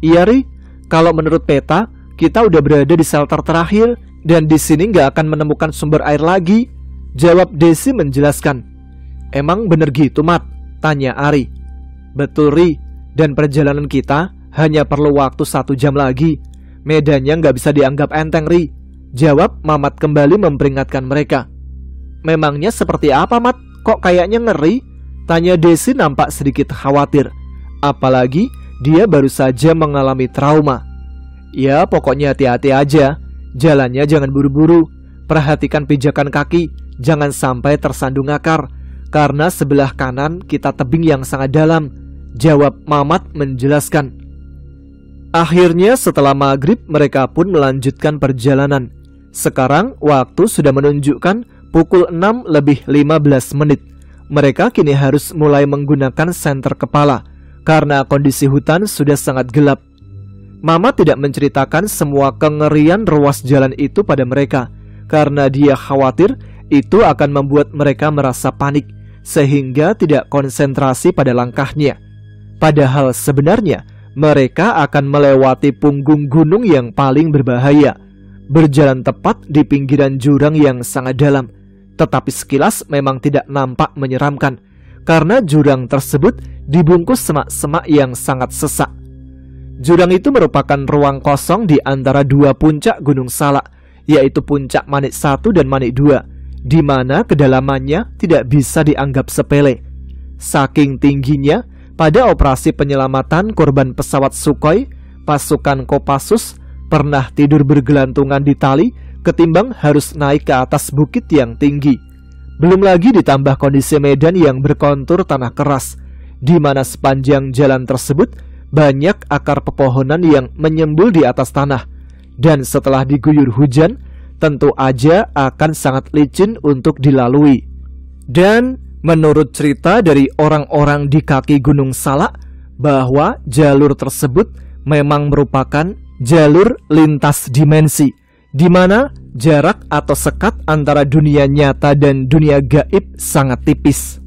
Iya, Ri, kalau menurut peta, kita udah berada di shelter terakhir dan di sini nggak akan menemukan sumber air lagi, jawab Desi menjelaskan. Emang bener gitu, Mat? Tanya Ari. Betul, Ri, dan perjalanan kita hanya perlu waktu 1 jam lagi. Medannya nggak bisa dianggap enteng, Ri, jawab Mamat kembali memperingatkan mereka. Memangnya seperti apa, Mat? Kok kayaknya ngeri? Tanya Desi nampak sedikit khawatir. Apalagi dia baru saja mengalami trauma. Ya, pokoknya hati-hati aja. Jalannya jangan buru-buru. Perhatikan pijakan kaki, jangan sampai tersandung akar. Karena sebelah kanan kita tebing yang sangat dalam, jawab Mamat menjelaskan. Akhirnya setelah maghrib mereka pun melanjutkan perjalanan. Sekarang waktu sudah menunjukkan pukul 6:15. Mereka kini harus mulai menggunakan senter kepala karena kondisi hutan sudah sangat gelap. Mama tidak menceritakan semua kengerian ruas jalan itu pada mereka karena dia khawatir itu akan membuat mereka merasa panik sehingga tidak konsentrasi pada langkahnya. Padahal sebenarnya mereka akan melewati punggung gunung yang paling berbahaya, berjalan tepat di pinggiran jurang yang sangat dalam. Tetapi sekilas memang tidak nampak menyeramkan, karena jurang tersebut dibungkus semak-semak yang sangat sesak. Jurang itu merupakan ruang kosong di antara dua puncak Gunung Salak, yaitu puncak Manik 1 dan Manik 2, di mana kedalamannya tidak bisa dianggap sepele. Saking tingginya, pada operasi penyelamatan korban pesawat Sukhoi, pasukan Kopassus pernah tidur bergelantungan di tali ketimbang harus naik ke atas bukit yang tinggi. Belum lagi ditambah kondisi medan yang berkontur tanah keras, di mana sepanjang jalan tersebut banyak akar pepohonan yang menyembul di atas tanah. Dan setelah diguyur hujan, tentu aja akan sangat licin untuk dilalui. Dan menurut cerita dari orang-orang di kaki Gunung Salak, bahwa jalur tersebut memang merupakan jalur lintas dimensi, di mana jarak atau sekat antara dunia nyata dan dunia gaib sangat tipis.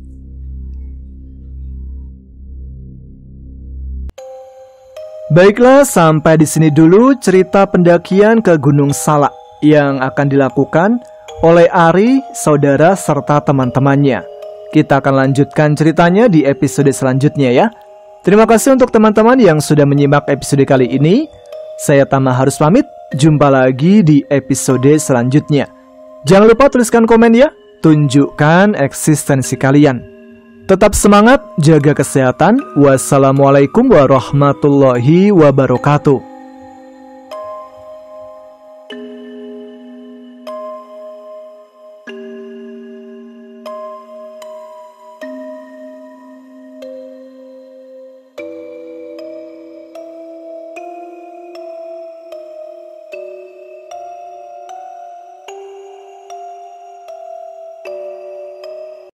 Baiklah, sampai di sini dulu cerita pendakian ke Gunung Salak yang akan dilakukan oleh Ari, saudara, serta teman-temannya. Kita akan lanjutkan ceritanya di episode selanjutnya ya. Terima kasih untuk teman-teman yang sudah menyimak episode kali ini. Saya Tama harus pamit, jumpa lagi di episode selanjutnya. Jangan lupa tuliskan komen ya, tunjukkan eksistensi kalian. Tetap semangat, jaga kesehatan. Wassalamualaikum warahmatullahi wabarakatuh.